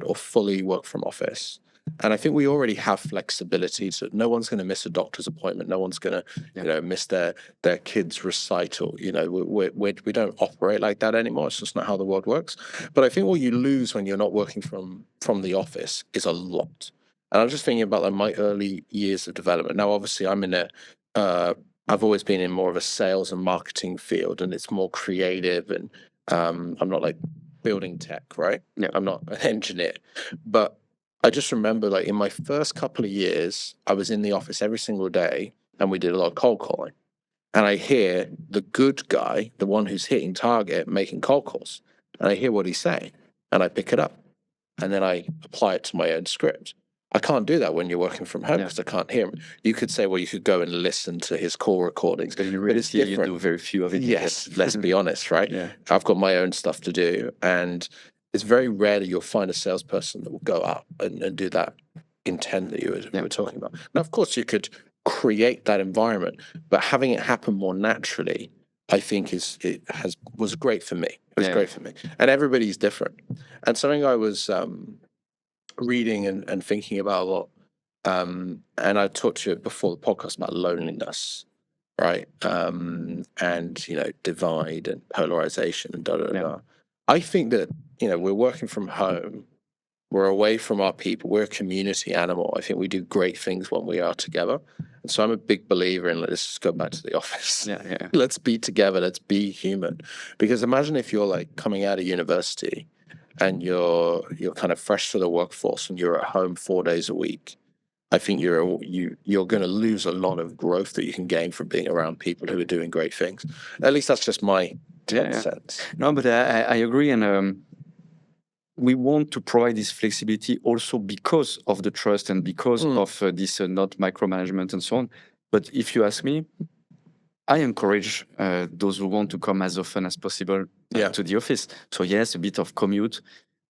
or fully work from office. And I think we already have flexibility, so no one's going to miss a doctor's appointment. No one's going to, miss their kid's recital. We don't operate like that anymore. It's just not how the world works. But I think what you lose when you're not working from the office is a lot. And I'm just thinking about like my early years of development. Now, obviously, I've always been in more of a sales and marketing field, and it's more creative and I'm not like building tech, right? Yeah. I'm not an engineer. But I just remember like in my first couple of years, I was in the office every single day and we did a lot of cold calling. And I hear the good guy, the one who's hitting target, making cold calls. And I hear what he's saying and I pick it up. And then I apply it to my own script. I can't do that when you're working from home because I can't hear him. You could say, well, you could go and listen to his call recordings. But it's different. You do very few of it. Yes, let's be honest, right? Yeah. I've got my own stuff to do. And it's very rare that you'll find a salesperson that will go out and do that intent that you were talking about. Now, of course, you could create that environment, but having it happen more naturally, I think was great for me. It was great for me. And everybody's different. And something I was reading and thinking about a lot, and I talked to you before the podcast about loneliness, right? And divide and polarization and da. I think that we're working from home, we're away from our people, we're a community animal. I think we do great things when we are together, and so I'm a big believer in let's just go back to the office. Let's be together, let's be human. Because imagine if you're like coming out of university and you're kind of fresh to the workforce and you're at home 4 days a week, I think you're going to lose a lot of growth that you can gain from being around people who are doing great things. At least that's just my 10 cents. No, but I agree, and we want to provide this flexibility also because of the trust and because of this not micromanagement and so on. But if you ask me, I encourage those who want to come as often as possible to the office. So yes, a bit of commute,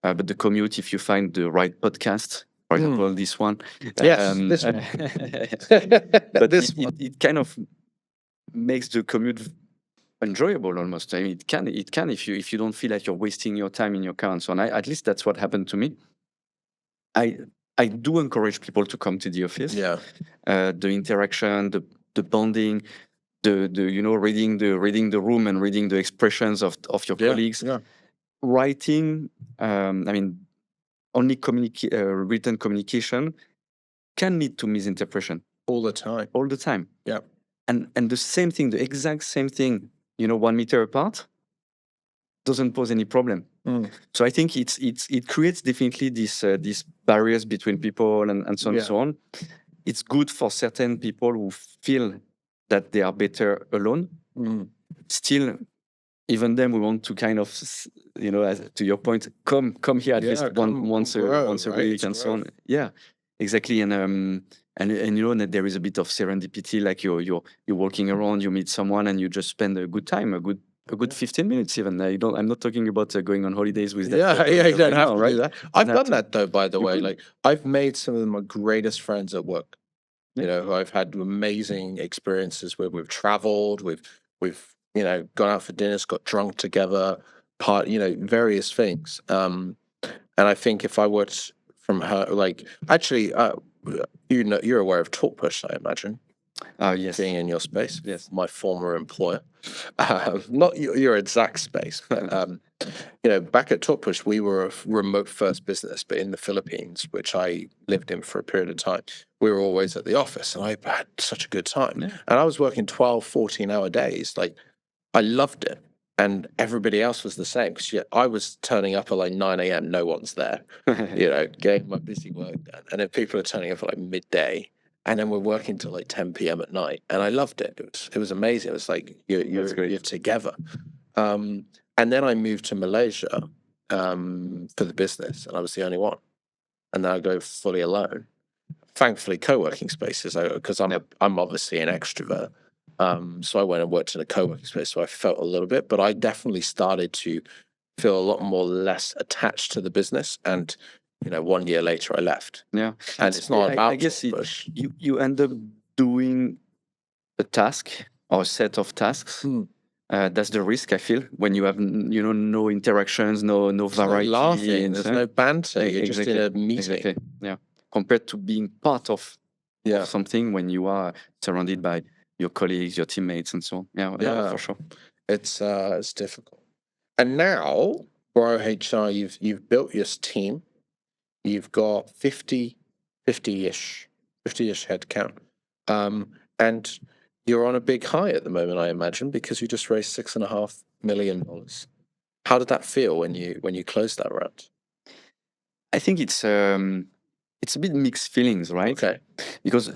but the commute, if you find the right podcast, for example, this one. Yes, this one. But it kind of makes the commute enjoyable almost. I mean, it can if you don't feel like you're wasting your time in your car and so on. At least that's what happened to me. I do encourage people to come to the office. Yeah. The interaction, the bonding, the reading the room and reading the expressions of your colleagues. Yeah. Writing, I mean, only written communication can lead to misinterpretation All the time. all the time. Yeah. And the same thing, the exact same thing, 1 meter apart, doesn't pose any problem. So I think it creates definitely these barriers between people and so on and so on. It's good for certain people who feel that they are better alone. Still, even then, we want to kind of, as to your point, come here at least once a week and so on. Yeah, exactly. And that there is a bit of serendipity, like you're walking around, you meet someone, and you just spend a good time, a good 15 minutes even. I'm not talking about going on holidays with that. You don't have to do that. I've done that though, by the way. could. Like I've made some of my greatest friends at work. Who I've had amazing experiences with. We've traveled, we've gone out for dinners, got drunk together, various things. And I think if I were from her, like actually, you're aware of Talk Push, I imagine. Yes. Being in your space. Yes. My former employer. Not your exact space, but back at Talk Push, we were a remote first business, but in the Philippines, which I lived in for a period of time, we were always at the office, and I had such a good time. Yeah. And I was working 12, 14-hour days. Like, I loved it. And everybody else was the same, because I was turning up at like 9 a.m. No one's there, getting my busy work done. And then people are turning up at like midday. And then we're working till like 10 p.m. at night, and I loved it. It was amazing. It was like you're together. And then I moved to Malaysia for the business, and I was the only one. And then I go fully alone. Thankfully, co-working spaces, because I'm obviously an extrovert. So I went and worked in a co-working space, so I felt a little bit, but I definitely started to feel a lot more less attached to the business. And 1 year later, I left. Yeah, and it's not about. I guess you end up doing a task or a set of tasks. That's the risk, I feel, when you have no interactions, no variety, no laughing, there's no banter. You're just in a meeting. Exactly. Yeah, compared to being part of something when you are surrounded by your colleagues, your teammates, and so on. Yeah, for sure. It's difficult. And now, BrioHR, you've built your team. You've got 50-ish headcount. And you're on a big high at the moment, I imagine, because you just raised $6.5 million. How did that feel when you closed that round? I think it's a bit mixed feelings, right? Okay. Because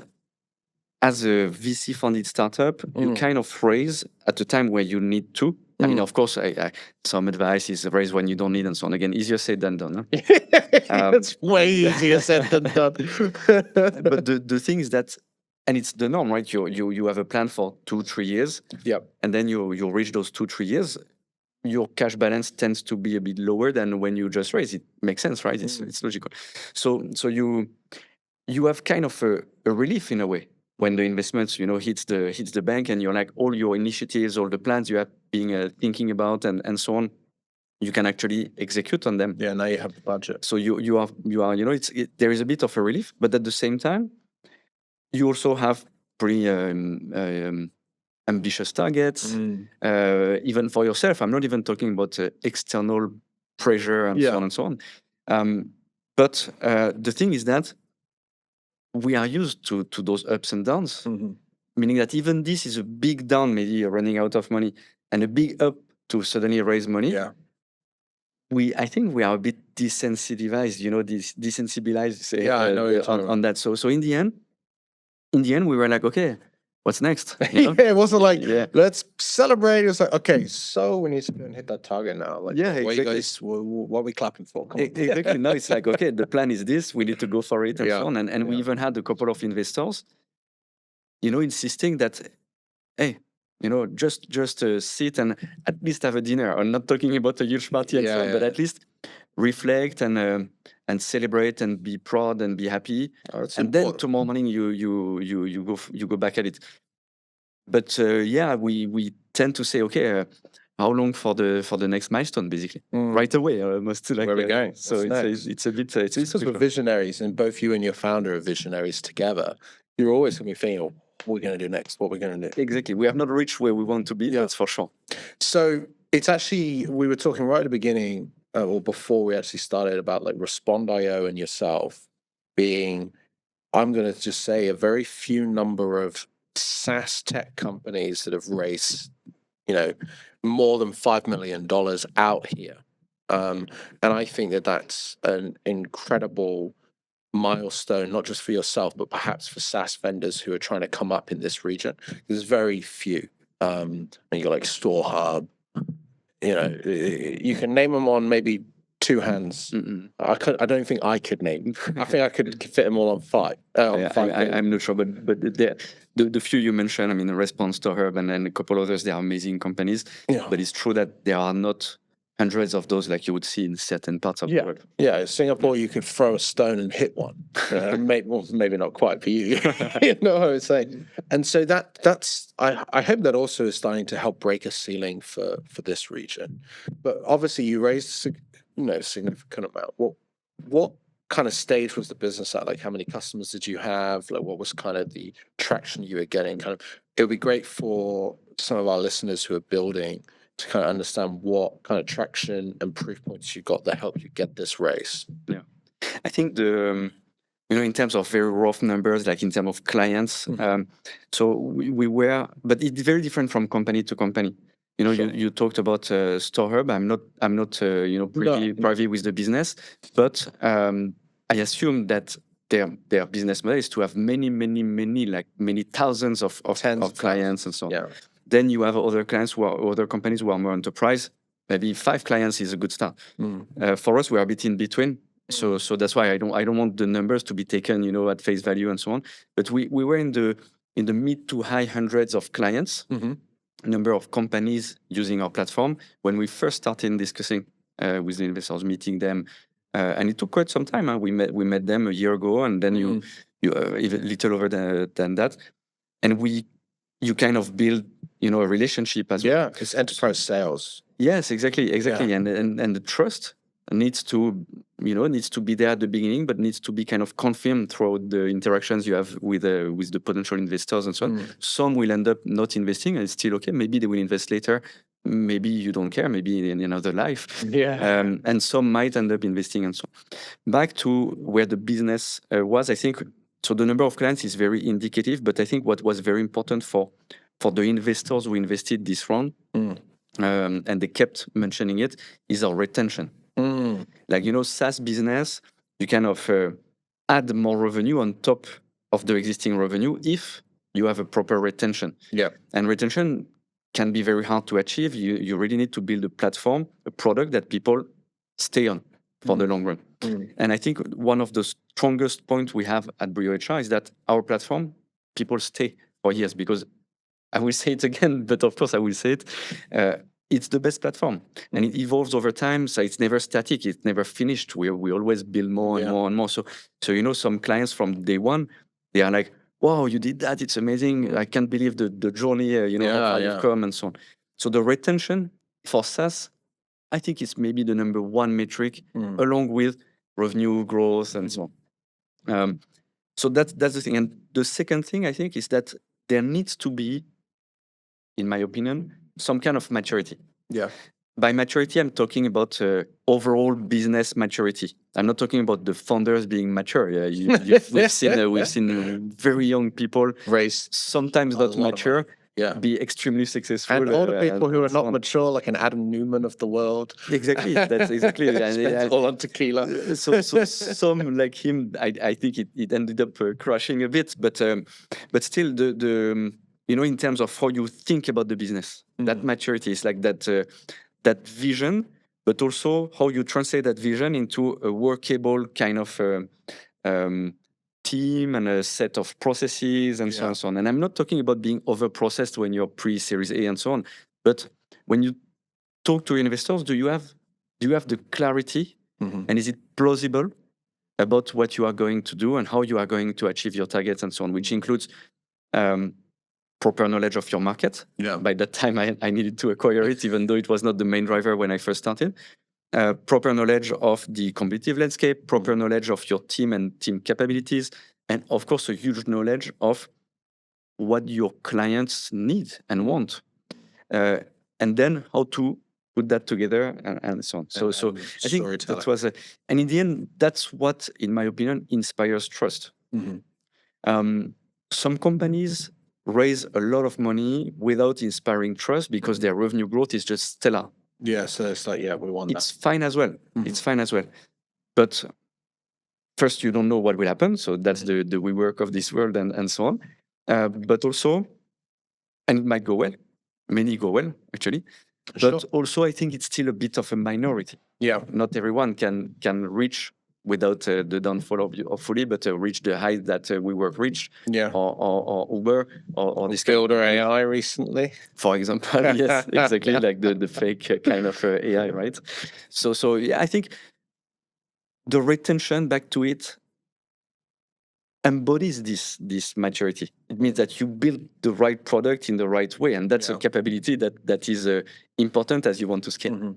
as a VC-funded startup, you kind of raise at the time where you need to. I mean, of course, some advice is raise when you don't need and so on. Again, easier said than done. Huh? It's way easier said than done. But the thing is that, and it's the norm, right? You have a plan for 2-3 years. Yep. And then you reach those 2-3 years. Your cash balance tends to be a bit lower than when you just raise. It makes sense, right? It's logical. So you have kind of a relief in a way when the investments hits the bank, and you're like, all your initiatives, all the plans you have been thinking about and so on, you can actually execute on them. Yeah, now you have the budget. So you are there is a bit of a relief, but at the same time, you also have pretty ambitious targets, even for yourself. I'm not even talking about external pressure and so on and so on. But the thing is that we are used to those ups and downs, meaning that even this is a big down, maybe you're running out of money, and a big up to suddenly raise money. Yeah. I think we are a bit desensitized, desensibilized I know what you're talking on that. So in the end, we were like, okay, what's next? Yeah, it wasn't like, Yeah. let's celebrate. It was like, okay, so we need to go and hit that target now. Like, Yeah, what you exactly. guys, what are we clapping for? Come on. Exactly. Now it's like, okay, the plan is this, we need to go for it and Yeah, so on. And we even had a couple of investors, insisting that, hey, just sit and at least have a dinner. I'm not talking about a huge party and so on, but at least reflect and celebrate and be proud and be happy. Oh, that's And then important. tomorrow morning you go back at it. But we tend to say, okay, how long for the next milestone, basically, right away, almost like Where are we going? So What's it's a bit. It's because we're visionaries, and both you and your founder are visionaries together. You're always going to be thinking, what we're going to do next, what we're going to do. Exactly. We have not reached where we want to be. That's for sure. So it's actually, we were talking right at the beginning, or before we actually started, about like Respond.io and yourself being, I'm going to just say, a very few number of SaaS tech companies that have raised, more than $5 million out here. And I think that that's an incredible milestone, not just for yourself, but perhaps for SaaS vendors who are trying to come up in this region. There's very few. And you got like StoreHub, you can name them on maybe two hands. I don't think I could name. I think I could fit them all on five. I'm not sure, but the few you mentioned, I mean, Response to Herb and then a couple others, they are amazing companies. Yeah. But it's true that there are not hundreds of those like you would see in certain parts of the world. Yeah, Singapore, you could throw a stone and hit one. Maybe not quite for you. You know what I'm saying? And so that's I hope that also is starting to help break a ceiling for this region. But obviously, you raised significant amount. What kind of stage was the business at? Like, how many customers did you have? Like, what was kind of the traction you were getting? It would be great for some of our listeners who are building to kind of understand what kind of traction and proof points you got that helped you get this race. Yeah, I think in terms of very rough numbers, like in terms of clients, so we were, but it's very different from company to company. You talked about StoreHub. I'm not privy with the business, but I assume that their business model is to have many thousands of clients and so on. Yeah. Then you have other companies who are more enterprise. Maybe 5 clients is a good start. For us, we are a bit in between. So that's why I don't want the numbers to be taken, at face value and so on. But we were in the mid to high hundreds of clients, number of companies using our platform when we first started discussing with the investors, meeting them, and it took quite some time. We met them a year ago, and then you even little over than that, and you kind of build a relationship as well. Yeah, it's enterprise sales. Yes, exactly, and the trust needs to be there at the beginning, but needs to be kind of confirmed throughout the interactions you have with the potential investors and so on. Some will end up not investing, and it's still okay. Maybe they will invest later. Maybe you don't care. Maybe in another life. Yeah. And some might end up investing and so on. Back to where the business was, I think. So the number of clients is very indicative, but I think what was very important for the investors who invested this round, and they kept mentioning it, is our retention. Like, SaaS business, you kind of add more revenue on top of the existing revenue if you have a proper retention. Yeah. And retention can be very hard to achieve. You really need to build a platform, a product that people stay on for the long run. And I think one of the strongest points we have at BrioHR is that our platform, people stay for years, because I will say it again, but of course I will say it, it's the best platform, and it evolves over time. So it's never static, it's never finished. We always build more and more and more. So some clients from day one, they are like, wow, you did that, it's amazing. I can't believe the journey, how far you've come and so on. So the retention for SaaS, I think it's maybe the number one metric, along with revenue growth and so on. So that's the thing. And the second thing, I think, is that there needs to be, in my opinion, some kind of maturity. Yeah. By maturity, I'm talking about overall business maturity. I'm not talking about the founders being mature. We've seen very young people, raise sometimes not mature. Yeah. be extremely successful. And all the people who are and so not on. mature, like an Adam Newman of the world. Exactly, that's exactly. Spends all on tequila. So some like him, I think it ended up crashing a bit, but still the in terms of how you think about the business, that maturity is like that vision, but also how you translate that vision into a workable kind of um, team and a set of processes and so on and so on. And I'm not talking about being over processed when you're pre-series A and so on, but when you talk to investors, do you have the clarity and is it plausible about what you are going to do and how you are going to achieve your targets and so on, which includes proper knowledge of your market. By that time, I needed to acquire it, even though it was not the main driver when I first started. Proper knowledge of the competitive landscape, proper knowledge of your team and team capabilities, and of course, a huge knowledge of what your clients need and want. And then how to put that together and so on. So I think that was, and in the end, that's what, in my opinion, inspires trust. Some companies raise a lot of money without inspiring trust because their revenue growth is just stellar. Yeah, so it's like, we want It's fine as well. It's fine as well. But first, you don't know what will happen. So that's the WeWork of this world and so on. But also, and it might go well. Many go well, actually. But also, I think it's still a bit of a minority. Yeah. Not everyone can reach without the downfall of Fully, but reach the height that WeWork reached, or Uber, or this Builder AI recently, for example. Yes, exactly, like the fake kind of AI, right? So yeah, I think the retention, back to it, embodies this maturity. It means that you build the right product in the right way, and that's a capability that is important as you want to scale,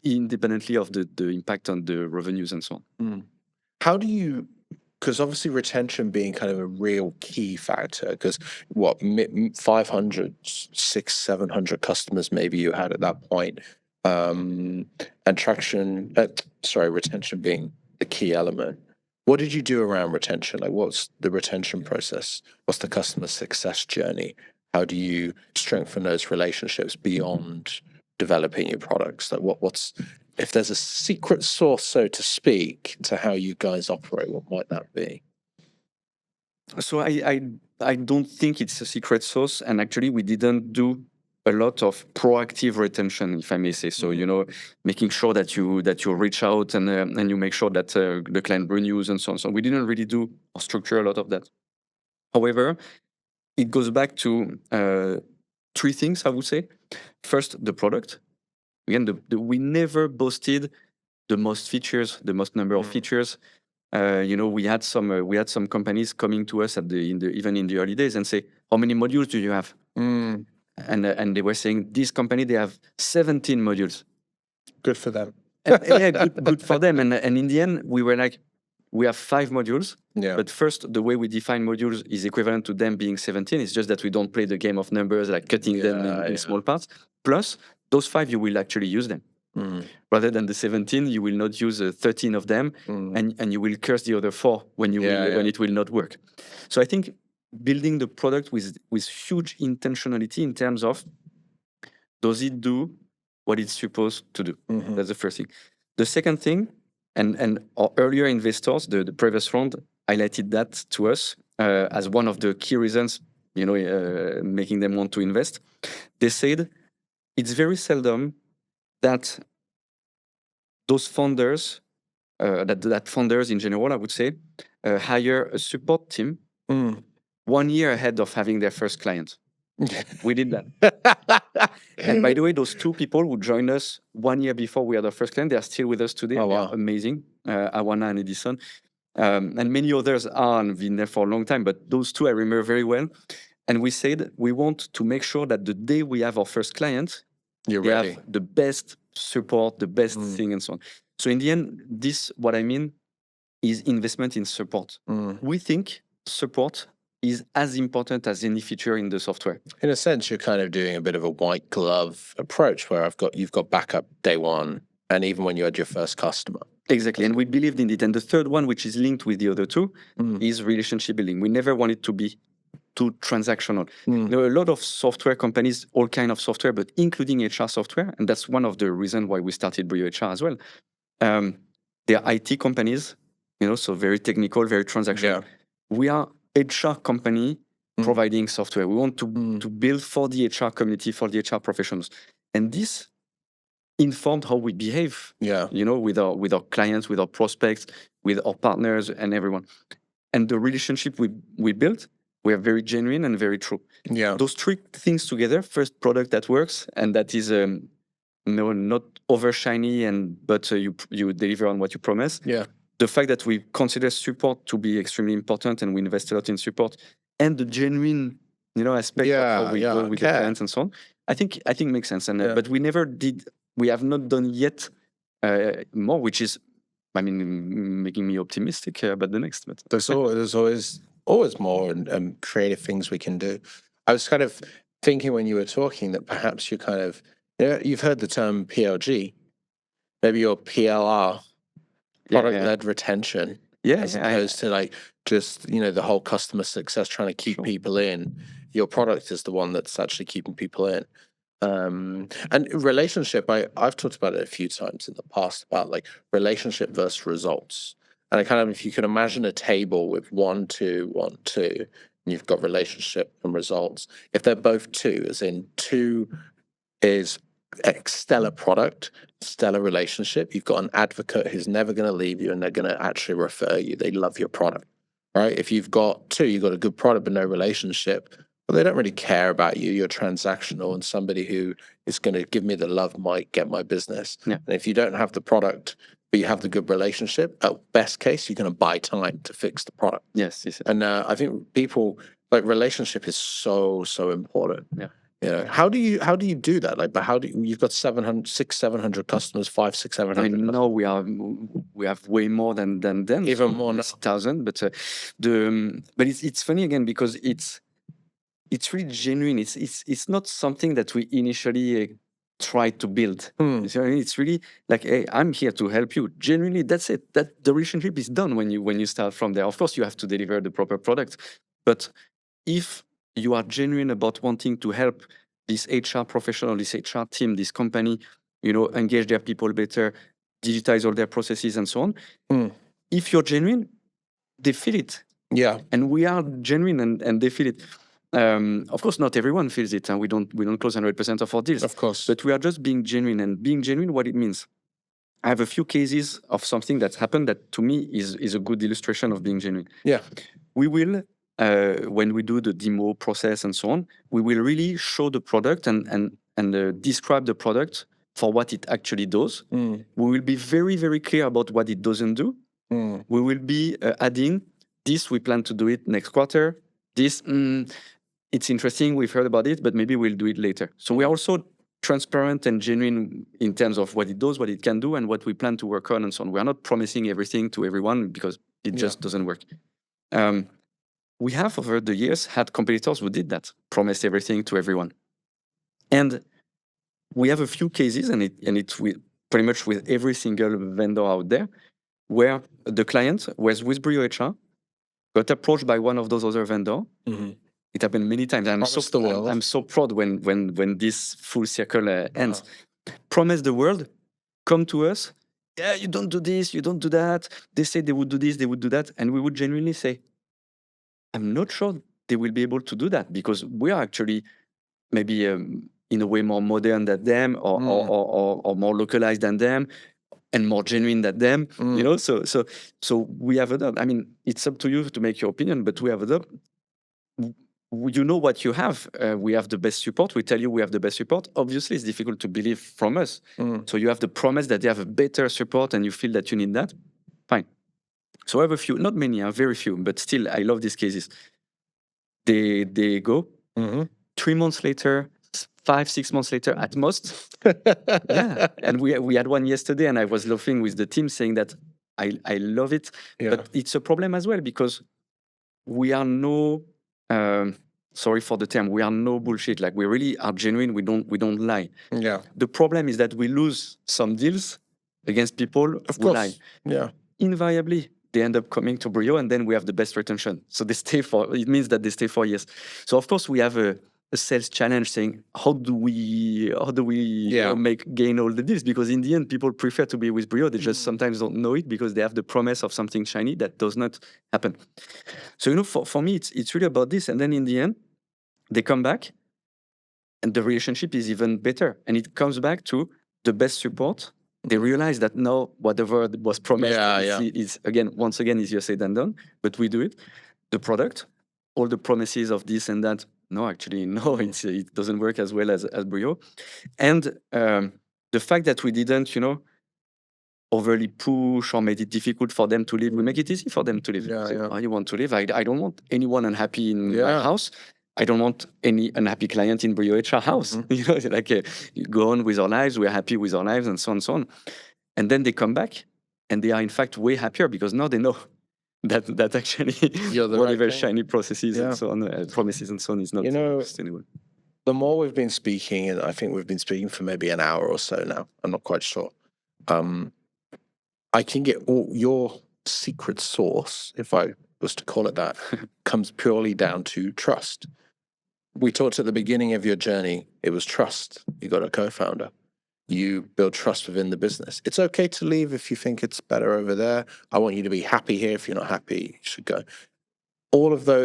independently of the impact on the revenues and so on. How do you, because obviously retention being kind of a real key factor, because 500, 600, 700 customers maybe you had at that point, and retention being the key element. What did you do around retention? Like, what's the retention process? What's the customer success journey? How do you strengthen those relationships beyond developing your products? Like, what's if there's a secret sauce, so to speak, to how you guys operate, what might that be? So I don't think it's a secret sauce, and actually we didn't do a lot of proactive retention, if I may say so. Making sure that you reach out and you make sure that the client renews and so on. So we didn't really do or structure a lot of that. However, it goes back to three things, I would say. First, the product. Again, we never boasted the most features, the most number of features. We had some companies coming to us even in the early days and say, "How many modules do you have?" And they were saying, "This company, they have 17 modules." Good for them. Yeah, good for them. And in the end, we were like, we have 5 modules. Yeah. But first, the way we define modules is equivalent to them being 17. It's just that we don't play the game of numbers, like cutting them in small parts. Plus, those 5, you will actually use them. Rather than the 17, you will not use 13 of them, and you will curse the other 4 when it will not work. So I think building the product with huge intentionality in terms of, does it do what it's supposed to do? That's the first thing. The second thing, and our earlier investors, the previous round, highlighted that to us as one of the key reasons, making them want to invest. They said it's very seldom that those founders, that founders in general, I would say, hire a support team 1 year ahead of having their first client. We did that. And by the way, those 2 people who joined us 1 year before we had our first client, they are still with us today. Oh, wow. They are amazing. Awana and Edison. And many others are and have been there for a long time, but those 2 I remember very well. And we said, we want to make sure that the day we have our first client, they have the best support, the best thing, and so on. So in the end, what I mean is investment in support. We think support is as important as any feature in the software. In a sense, you're kind of doing a bit of a white glove approach where you've got backup day one, and even when you had your first customer. Exactly, and we believed in it. And the third one, which is linked with the other 2, is relationship building. We never wanted to be too transactional. There are a lot of software companies, all kind of software, but including HR software, and that's one of the reasons why we started BrioHR as well. They are IT companies, so very technical, very transactional. We are HR company providing software. We want to build for the HR community, for the HR professionals, and this informed how we behave. With our clients, with our prospects, with our partners, and everyone. And the relationship we built, we are very genuine and very true. Those three things together: first, product that works and that is not over shiny, but you deliver on what you promise. The fact that we consider support to be extremely important and we invest a lot in support, and the genuine aspect of how we go with the clients and so on. I think makes sense. And but we have not done yet more, which is, making me optimistic about the next. But there's always more and creative things we can do. I was kind of thinking when you were talking that perhaps you kind of, you've heard the term PLG, maybe your PLR, product-led retention, as opposed to like just the whole customer success, trying to keep people in. Your product is the one that's actually keeping people in. And relationship, I've talked about it a few times in the past about like relationship versus results. And I kind of, if you can imagine a table with 1, 2, 1, 2, and you've got relationship and results. If they're both 2, as in 2 is a stellar product, stellar relationship, you've got an advocate who's never going to leave you and they're going to actually refer you. They love your product, right? If you've got 2, you've got a good product but no relationship, well, they don't really care about you. You're transactional, and somebody who is going to give me the love might get my business. And if you don't have the product, but you have the good relationship, at best case, you're going to buy time to fix the product. Yes. And I think people, like, relationship is so important. How do you do that? Like, but you've got 700 customers, 500, 600, 700. No, we have way more than them. Even more now. 1,000. But it's funny again because it's really genuine. It's not something that we initially tried to build. It's really like, hey, I'm here to help you. Genuinely, that's it. That the relationship is done when you start from there. Of course, you have to deliver the proper product, but if you are genuine about wanting to help this HR professional, this HR team, this company, engage their people better, digitize all their processes and so on. If you're genuine, they feel it. And we are genuine and they feel it. Of course, not everyone feels it, and we don't close 100% of our deals. Of course. But we are just being genuine, and being genuine, what it means. I have a few cases of something that's happened that to me is a good illustration of being genuine. We will, when we do the demo process and so on, we will really show the product and describe the product for what it actually does. We will be very, very clear about what it doesn't do. We will be adding this, we plan to do it next quarter. This, it's interesting, we've heard about it, but maybe we'll do it later. So we are also transparent and genuine in terms of what it does, what it can do, and what we plan to work on and so on. We are not promising everything to everyone because it just doesn't work. We have, over the years, had competitors who did that, promised everything to everyone. And we have a few cases, and it's pretty much with every single vendor out there, where the client was with BrioHR, got approached by one of those other vendors. It happened many times. I'm so proud when this full circle ends. Promise the world, come to us. Yeah, you don't do this, you don't do that. They say they would do this, they would do that. And we would genuinely say, I'm not sure they will be able to do that because we are actually maybe in a way more modern than them or more localized than them and more genuine than them. So we have adopted. I mean, it's up to you to make your opinion, but we have adopted. You know what you have. We have the best support. We tell you we have the best support. Obviously, it's difficult to believe from us. So you have the promise that they have a better support and you feel that you need that. Fine. So I have a few, not many, very few, but still, I love these cases. They go. 3 months later, 5, 6 months later, at most. And we had one yesterday, and I was laughing with the team saying that I love it, but it's a problem as well because we are no. Sorry for the term. We are no bullshit. Like we really are genuine. We don't lie. The problem is that we lose some deals against people who lie. Invariably, they end up coming to Brio, and then we have the best retention. So it means that they stay for years. So of course we have a sales challenge saying, how do we gain all the deals? Because in the end, people prefer to be with Brio. They just sometimes don't know it because they have the promise of something shiny that does not happen. So, for me, it's really about this. And then in the end, they come back and the relationship is even better. And it comes back to the best support. They realize that now whatever was promised is again, once again, easier said than done, but we do it. The product, all the promises of this and that, no, actually, no, it doesn't work as well as Brio. And the fact that we didn't, overly push or made it difficult for them to live, we make it easy for them to live. Oh, you want to live? I don't want anyone unhappy in my house. I don't want any unhappy client in BrioHR house. You go on with our lives, we're happy with our lives, and so on and so on. And then they come back, and they are in fact way happier because now they know that actually whatever shiny processes and so on, promises and so on is not sustainable. The more we've been speaking, and I think we've been speaking for maybe an hour or so now, I'm not quite sure. I can get your secret sauce, if I was to call it that, comes purely down to trust. We talked at the beginning of your journey, it was trust. You got a co-founder. You build trust within the business. It's okay to leave if you think it's better over there. I want you to be happy here. If you're not happy, you should go.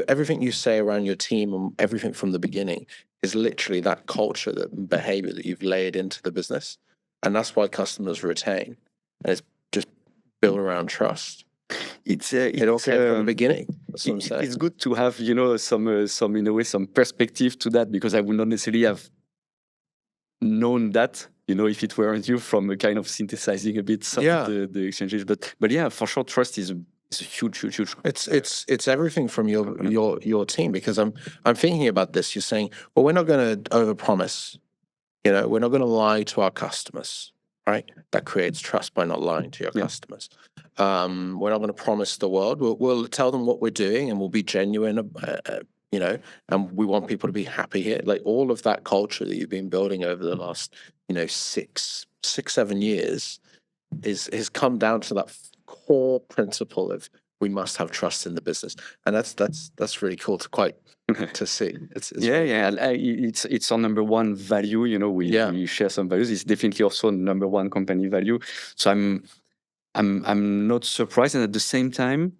Everything you say around your team and everything from the beginning is literally that culture, that behavior that you've layered into the business. And that's why customers retain. And it's just built around trust. It all came from the beginning. That's what I'm saying. It's good to have, some in a way, some perspective to that, because I would not necessarily have known that, if it weren't you, from a kind of synthesizing a bit some of the exchanges. But yeah, for sure, trust is a huge. It's everything from your team, because I'm thinking about this. You're saying, well, we're not going to overpromise. We're not going to lie to our customers, right? That creates trust by not lying to your customers. We're not going to promise the world. We'll tell them what we're doing, and we'll be genuine, and we want people to be happy here. Like all of that culture that you've been building over the last, 7 years has come down to that core principle of we must have trust in the business. And that's really cool to see. It's our number one value. We share some values. It's definitely also number one company value. So I'm not surprised, and at the same time,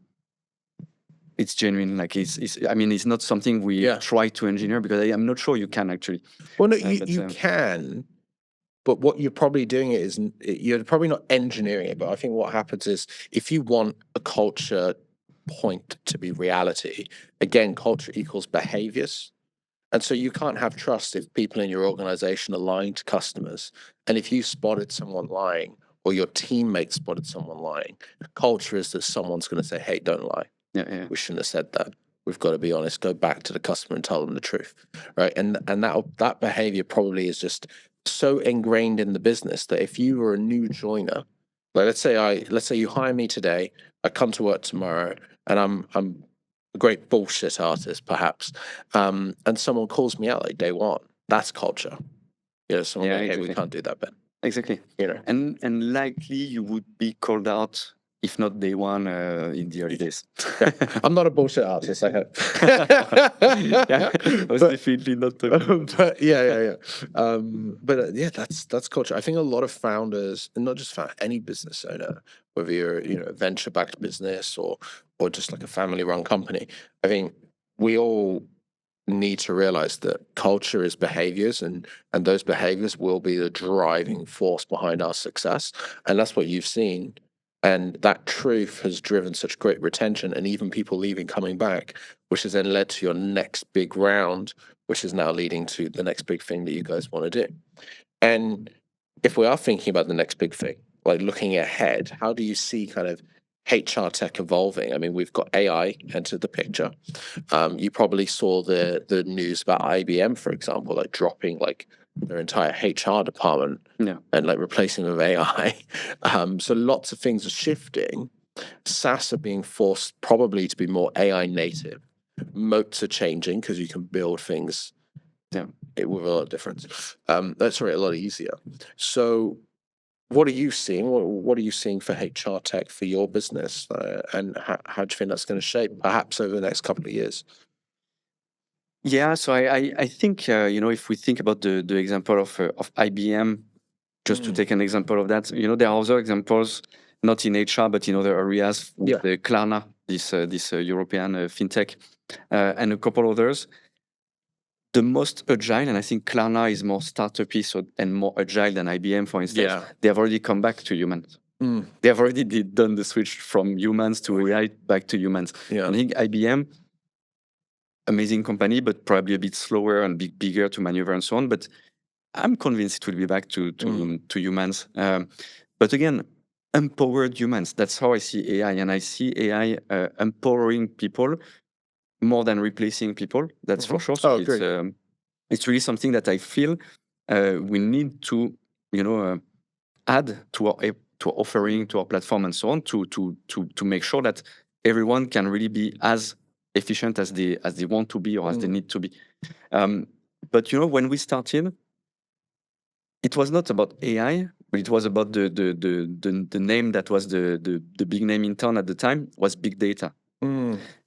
it's genuine. Like it's not something we try to engineer, because I'm not sure you can actually. Well, no, you can, but what you're probably doing is you're probably not engineering it. But I think what happens is, if you want a culture point to be reality, again, culture equals behaviors. And so you can't have trust if people in your organization are lying to customers. And if you spotted someone lying, or your teammate spotted someone lying, culture is that someone's going to say, hey, don't lie. We shouldn't have said that. We've got to be honest, go back to the customer and tell them the truth, right? And that behavior probably is just so ingrained in the business that if you were a new joiner, like let's say you hire me today, I come to work tomorrow, and I'm a great bullshit artist, perhaps, and someone calls me out like day one. That's culture. Someone like, hey, we can't do that, Ben. Exactly. And likely you would be called out, if not day one, in the early days. I'm not a bullshit artist, I hope. I was definitely not. But that's culture. I think a lot of founders, and not just any business owner, whether you're a venture-backed business or just like a family-run company, I think we all need to realize that culture is behaviors, and those behaviors will be the driving force behind our success. And that's what you've seen. And that truth has driven such great retention, and even people leaving, coming back, which has then led to your next big round, which is now leading to the next big thing that you guys want to do. And if we are thinking about the next big thing, like looking ahead, how do you see kind of HR tech evolving? I mean, we've got AI entered the picture. You probably saw the news about IBM, for example, like dropping like their entire HR department and like replacing with AI. So lots of things are shifting. SaaS are being forced probably to be more AI native. Moats are changing because you can build things with a lot of difference. A lot easier. So what are you seeing? What are you seeing for HR tech for your business, and how do you think that's going to shape perhaps over the next couple of years? Yeah, so I think if we think about the example of IBM, just to take an example of that, there are other examples, not in HR but in other areas with Yeah. Klarna, this European fintech, and a couple others. The most agile, and I think Klarna is more startup-y and more agile than IBM, for instance. Yeah. They have already come back to humans. They have already done the switch from humans to AI back to humans. Yeah. I think IBM, amazing company, but probably a bit slower and bigger to maneuver and so on. But I'm convinced it will be back to humans. But again, empowered humans. That's how I see AI, and I see AI empowering people more than replacing people. That's for sure. So it's really something that I feel we need to, add to our offering, to our platform, and so on, to make sure that everyone can really be as efficient as they want to be or as they need to be. But when we started, it was not about AI, but it was about the name that was the big name in town at the time was big data.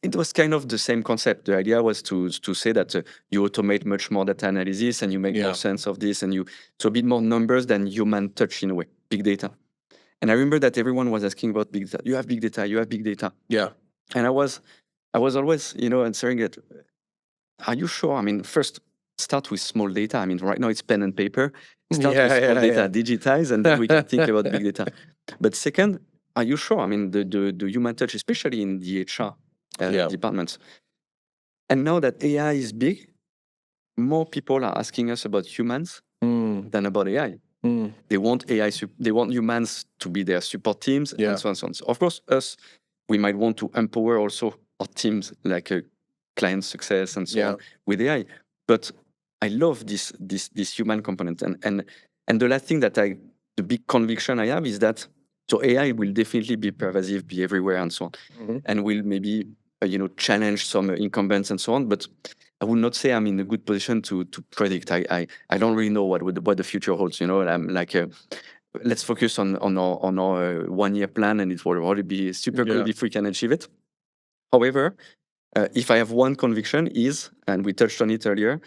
It was kind of the same concept. The idea was to say that you automate much more data analysis and you make more sense of this, and so a bit more numbers than human touch in a way, big data. And I remember that everyone was asking about big data. You have big data, you have big data. Yeah. And I was always, answering it. Are you sure? I mean, first, start with small data. I mean, right now it's pen and paper. Start with small data, digitize, and then we can think about big data. But second, are you sure? I mean, the human touch, especially in the HR departments. And now that AI is big, more people are asking us about humans than about AI. They want AI. They want humans to be their support teams, and so on and so on. So of course, we might want to empower also our teams, like client success and so on, with AI. But I love this human component. And the last thing that the big conviction I have is that so AI will definitely be pervasive, be everywhere, and so on, and will maybe challenge some incumbents and so on. But I would not say I'm in a good position to predict. I don't really know what the future holds. I'm like, let's focus on our 1 year plan, and it will already be super good if we can achieve it. However, if I have one conviction is, and we touched on it earlier,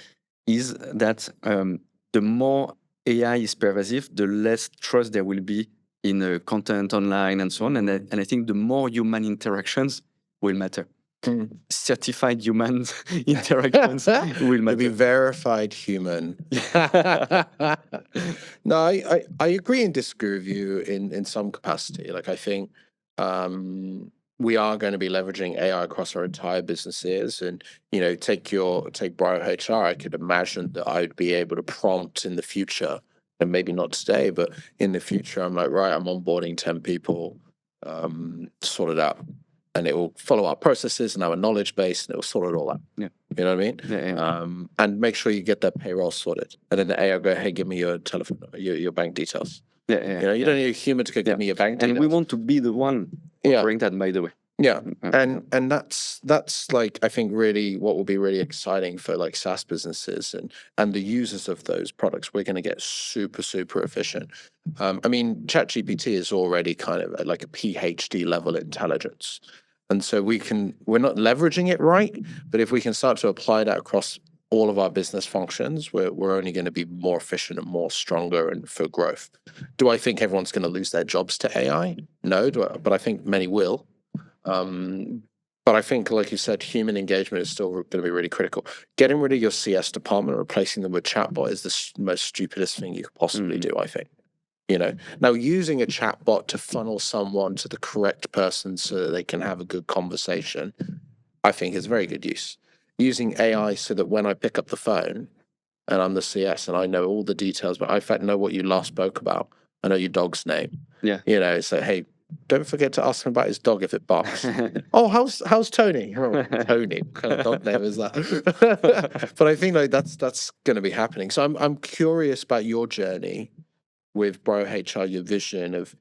is that the more AI is pervasive, the less trust there will be in content online and so on. And I think the more human interactions will matter. Certified human interactions will matter. Be verified human. No, I agree and disagree with you in some capacity. Like, I think we are going to be leveraging AI across our entire businesses. And, take BrioHR. I could imagine that I'd be able to prompt in the future, and maybe not today, but in the future, I'm like, right, I'm onboarding 10 people, sort it out. And it will follow our processes and our knowledge base, and it will sort it all out. Yeah. You know what I mean? And make sure you get that payroll sorted. And then the AI will go, hey, give me your telephone, your bank details. You don't need a human to go give me your bank details. And we want to be the one offering that, by the way. Yeah. And that's like, I think, really what will be really exciting for like SaaS businesses and the users of those products. We're going to get super, super efficient. I mean, ChatGPT is already kind of like a PhD level intelligence. And so we're not leveraging it right, but if we can start to apply that across all of our business functions, we're only going to be more efficient and more stronger and for growth. Do I think everyone's going to lose their jobs to AI? No, but I think many will. But I think, like you said, human engagement is still going to be really critical. Getting rid of your CS department, replacing them with chatbot is the most stupidest thing you could possibly do, I think. Now using a chatbot to funnel someone to the correct person so that they can have a good conversation, I think is very good use. Using AI so that when I pick up the phone and I'm the CS and I know all the details, but I in fact know what you last spoke about. I know your dog's name. Yeah. So, hey, don't forget to ask him about his dog if it barks. Oh, how's Tony? Oh, Tony, what kind of dog name is that? But I think like that's going to be happening. So I'm curious about your journey with BrioHR, your vision of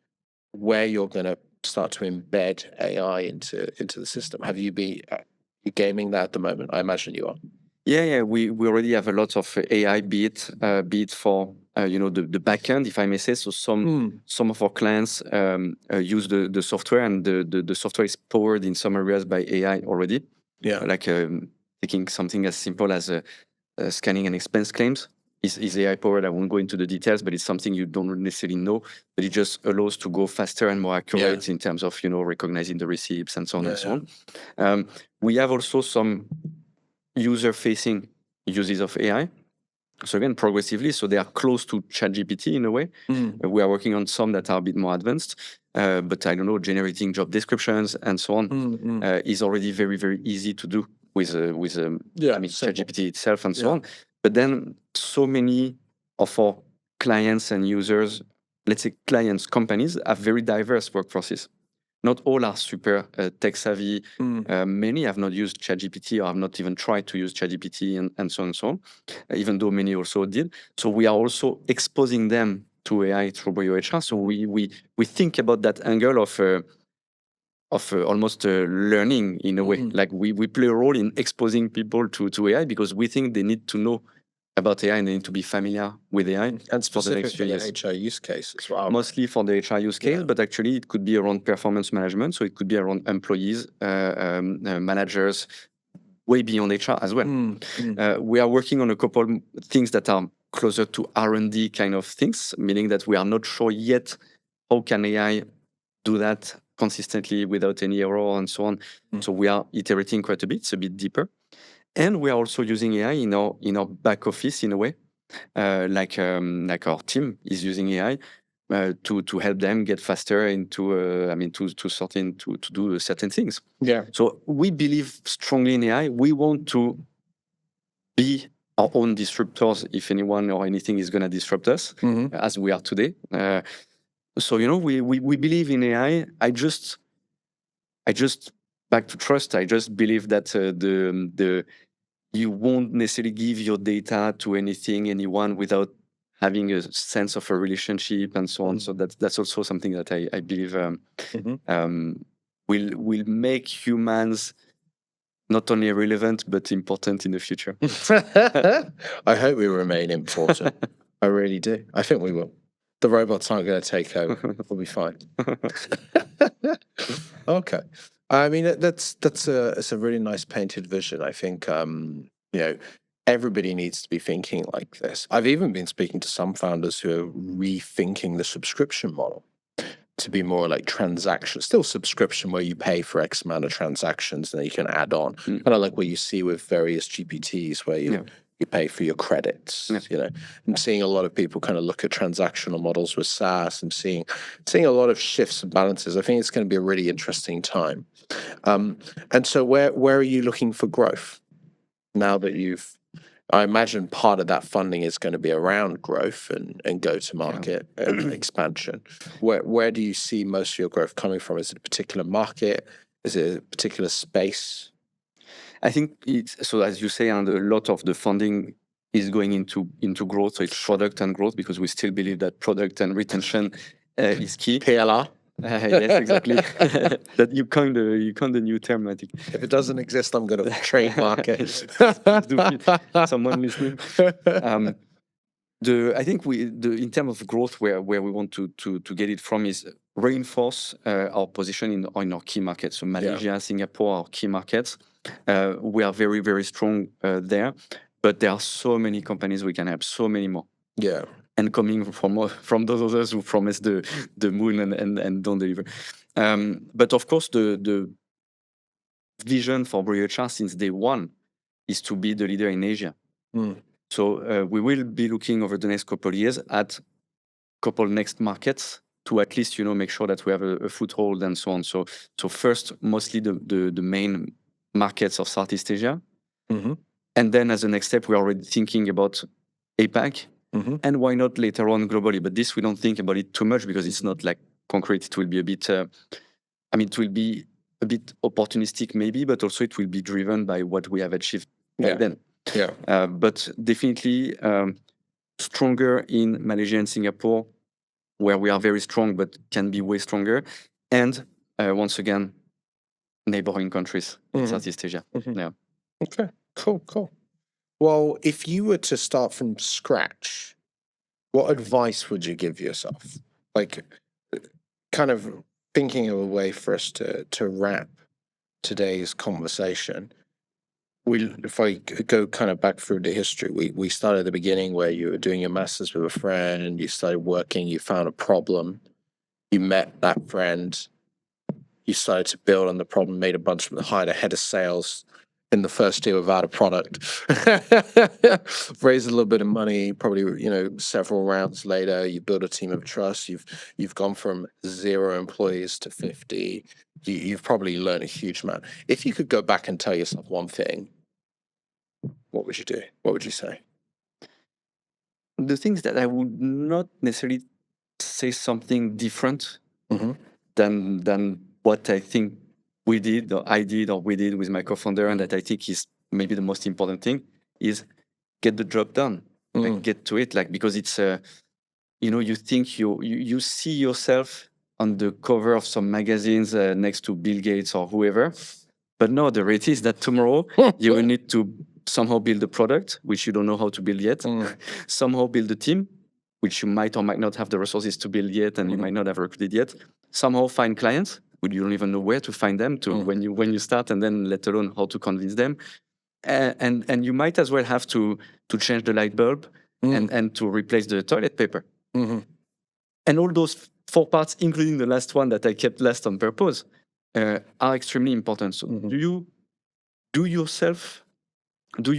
where you're going to start to embed AI into the system. Have you been gaming that at the moment? I imagine you are. Yeah. We already have a lot of AI, be it for the backend, if I may say. So some of our clients use the software, and the software is powered in some areas by AI already. Yeah. Like taking something as simple as scanning and expense claims is AI powered. I won't go into the details, but it's something you don't necessarily know, but it just allows to go faster and more accurate in terms of, recognizing the receipts and so on and so on. We have also some user-facing uses of AI. So again, progressively, so they are close to ChatGPT in a way. We are working on some that are a bit more advanced, but I don't know, generating job descriptions and so on is already very, very easy to do with ChatGPT itself and so on. But then so many of our clients and users, let's say clients, companies, have very diverse workforces. Not all are super tech savvy. Many have not used ChatGPT or have not even tried to use ChatGPT and so on and so on, even though many also did. So we are also exposing them to AI through BrioHR. So we think about that angle of almost learning in a way. Like we play a role in exposing people to AI because we think they need to know about AI and they need to be familiar with AI. And specifically for the HR use case as well. Mostly for the HR use case, but actually it could be around performance management. So it could be around employees, managers, way beyond HR as well. We are working on a couple things that are closer to R&D kind of things, meaning that we are not sure yet how can AI do that consistently without any error and so on. So we are iterating quite a bit. It's a bit deeper. And we are also using AI in our back office in a way, like our team is using AI to help them get faster into, to do certain things. Yeah. So we believe strongly in AI. We want to be our own disruptors if anyone or anything is going to disrupt us, as we are today. So we believe in AI. I just back to trust. I just believe that you won't necessarily give your data to anyone without having a sense of a relationship and so on. So that's also something that I believe will make humans not only relevant but important in the future. I hope we remain important. I really do. I think we will. The robots aren't going to take over. We'll be fine. Okay. I mean, it's a really nice painted vision. I think everybody needs to be thinking like this. I've even been speaking to some founders who are rethinking the subscription model to be more like transaction, still subscription where you pay for X amount of transactions and then you can add on, kind of like what you see with various GPTs where you pay for your credits. I'm seeing a lot of people kind of look at transactional models with SaaS. I'm seeing a lot of shifts and balances. I think it's going to be a really interesting time. And so where are you looking for growth now that I imagine part of that funding is going to be around growth and go-to-market expansion. Where do you see most of your growth coming from? Is it a particular market? Is it a particular space? I think so as you say, and a lot of the funding is going into growth. So it's product and growth because we still believe that product and retention is key. PLR. Yes, exactly. That you coined the new term, I think. If it doesn't exist, I'm going to trademark it. Someone listening. I think in terms of growth, where we want to get it from is reinforce our position in our key markets. So Malaysia, Singapore, our key markets. We are very, very strong there, but there are so many companies we can help, so many more. Yeah. And coming from those others who promise the moon and don't deliver. But of course, the vision for BrioHR since day one is to be the leader in Asia. So we will be looking over the next couple of years at couple next markets to at least make sure that we have a foothold and so on. So first, mostly the main markets of Southeast Asia, and then as a next step, we're already thinking about APAC. And why not later on globally? But this we don't think about it too much because it's not like concrete. It will be a bit. It will be a bit opportunistic maybe, but also it will be driven by what we have achieved back then. Yeah. But definitely stronger in Malaysia and Singapore, where we are very strong, but can be way stronger. And once again, neighboring countries in Southeast Asia. Yeah. Okay. Cool. Well, if you were to start from scratch what advice would you give yourself? Like, kind of thinking of a way for us to wrap today's conversation. If I go kind of back through the history, we started at the beginning where you were doing your masters with a friend, you started working, you found a problem, you met that friend, you started to build on the problem, made a bunch of hired a head of sales in the first year without a product, raised a little bit of money, probably, several rounds later, you build a team of trust. You've gone from 0 employees to 50. You've probably learned a huge amount. If you could go back and tell yourself one thing, what would you do? What would you say? The things that I would not necessarily say something different Mhm. than what I think we did, or I did, or we did with my co-founder, and that I think is maybe the most important thing, is get the job done. Like, get to it, like, because it's you think you see yourself on the cover of some magazines next to Bill Gates or whoever, but no, the reality is that tomorrow you will need to somehow build a product which you don't know how to build yet, somehow build a team which you might or might not have the resources to build yet, and you might not have recruited yet, somehow find clients when you don't even know where to find them when you start, and then let alone how to convince them. And you might as well have to change the light bulb and to replace the toilet paper. And all those 4 parts, including the last one that I kept last on purpose, are extremely important. So do you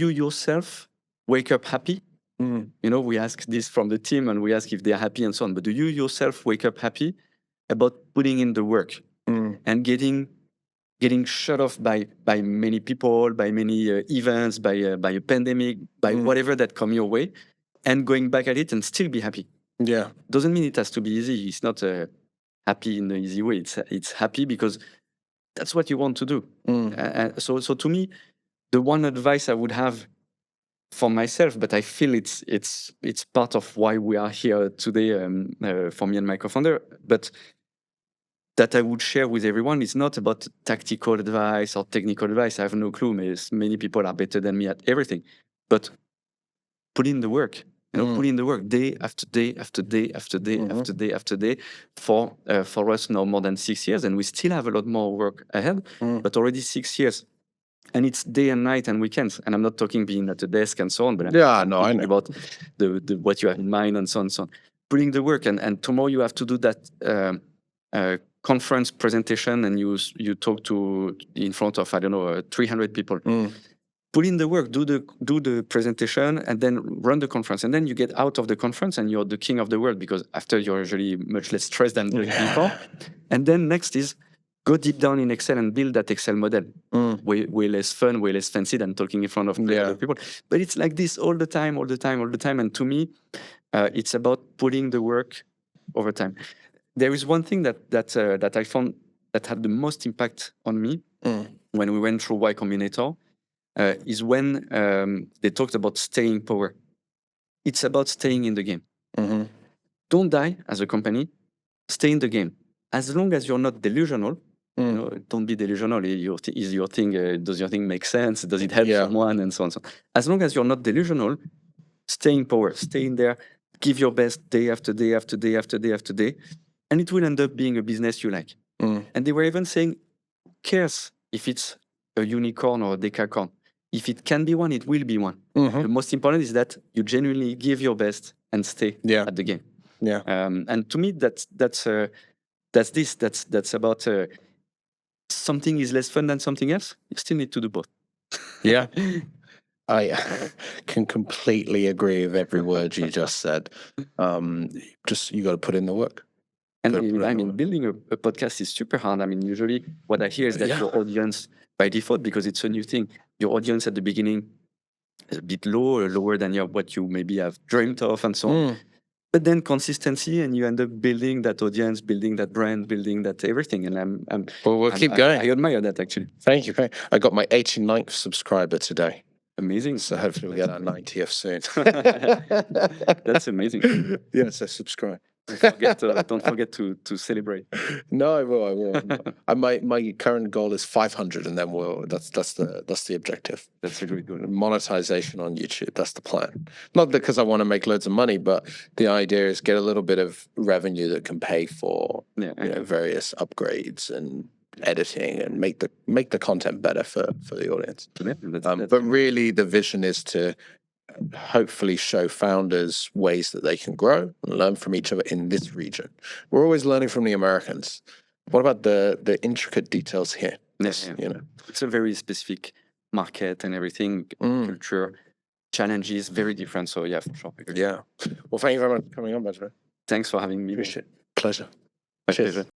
yourself wake up happy? We ask this from the team, and we ask if they're happy and so on. But do you yourself wake up happy about putting in the work and getting shut off by many people, by many events, by a pandemic, by whatever that come your way, and going back at it and still be happy? Yeah. Doesn't mean it has to be easy. It's not happy in the easy way. It's happy because that's what you want to do. So to me, the one advice I would have for myself, but I feel it's part of why we are here today, for me and my co-founder, but that I would share with everyone is not about tactical advice or technical advice. I have no clue. Many people are better than me at everything, but put in the work. Put in the work day after day after day after day after day after day for us now more than 6 years, and we still have a lot more work ahead. But already 6 years, and it's day and night and weekends. And I'm not talking being at a desk and so on, but I know about the what you have in mind and so on and so on. Putting the work, and tomorrow you have to do that conference presentation, and you talk to in front of 300 people. Put in the work, do the presentation, and then run the conference, and then you get out of the conference and you're the king of the world, because after you're usually much less stressed than before. And then next is go deep down in Excel and build that Excel model. Way less fun, way less fancy than talking in front of other people. But it's like this all the time. And to me, it's about putting the work over time. There is one thing that I found that had the most impact on me when we went through Y Combinator, is when they talked about staying power. It's about staying in the game. Don't die as a company. Stay in the game. As long as you're not delusional, don't be delusional. Is your thing? Does your thing make sense? Does it help someone? And so on. As long as you're not delusional, stay in power. Stay in there. Give your best day after day after day after day after day, and it will end up being a business you like. And they were even saying, who cares if it's a unicorn or a decacorn? If it can be one, it will be one. The most important is that you genuinely give your best and stay at the game. And to me, that's about something is less fun than something else. You still need to do both. I can completely agree with every word you just said. You got to put in the work. And building a podcast is super hard. Usually what I hear is that your audience, by default, because it's a new thing, your audience at the beginning is a bit lower than what you maybe have dreamt of and so on. But then consistency, and you end up building that audience, building that brand, building that everything. And we'll keep going. I admire that, actually. Thank you. I got my 89th subscriber today. Amazing. So hopefully we'll get our 90th soon. That's amazing. So subscribe. Don't forget to celebrate. No, I will. I will. My current goal is 500, and then that's the objective. That's a great goal. Monetization on YouTube. That's the plan. Not because I want to make loads of money, but the idea is get a little bit of revenue that can pay for various upgrades and editing and make the content better for the audience. But really, the vision is to hopefully show founders ways that they can grow and learn from each other in this region. We're always learning from the Americans. What about the intricate details here? It's a very specific market and everything, culture, challenges, very different. So yeah, for sure. Yeah. Well, thank you very much for coming on, Benjamin. Thanks for having me. Appreciate it. Pleasure. My pleasure.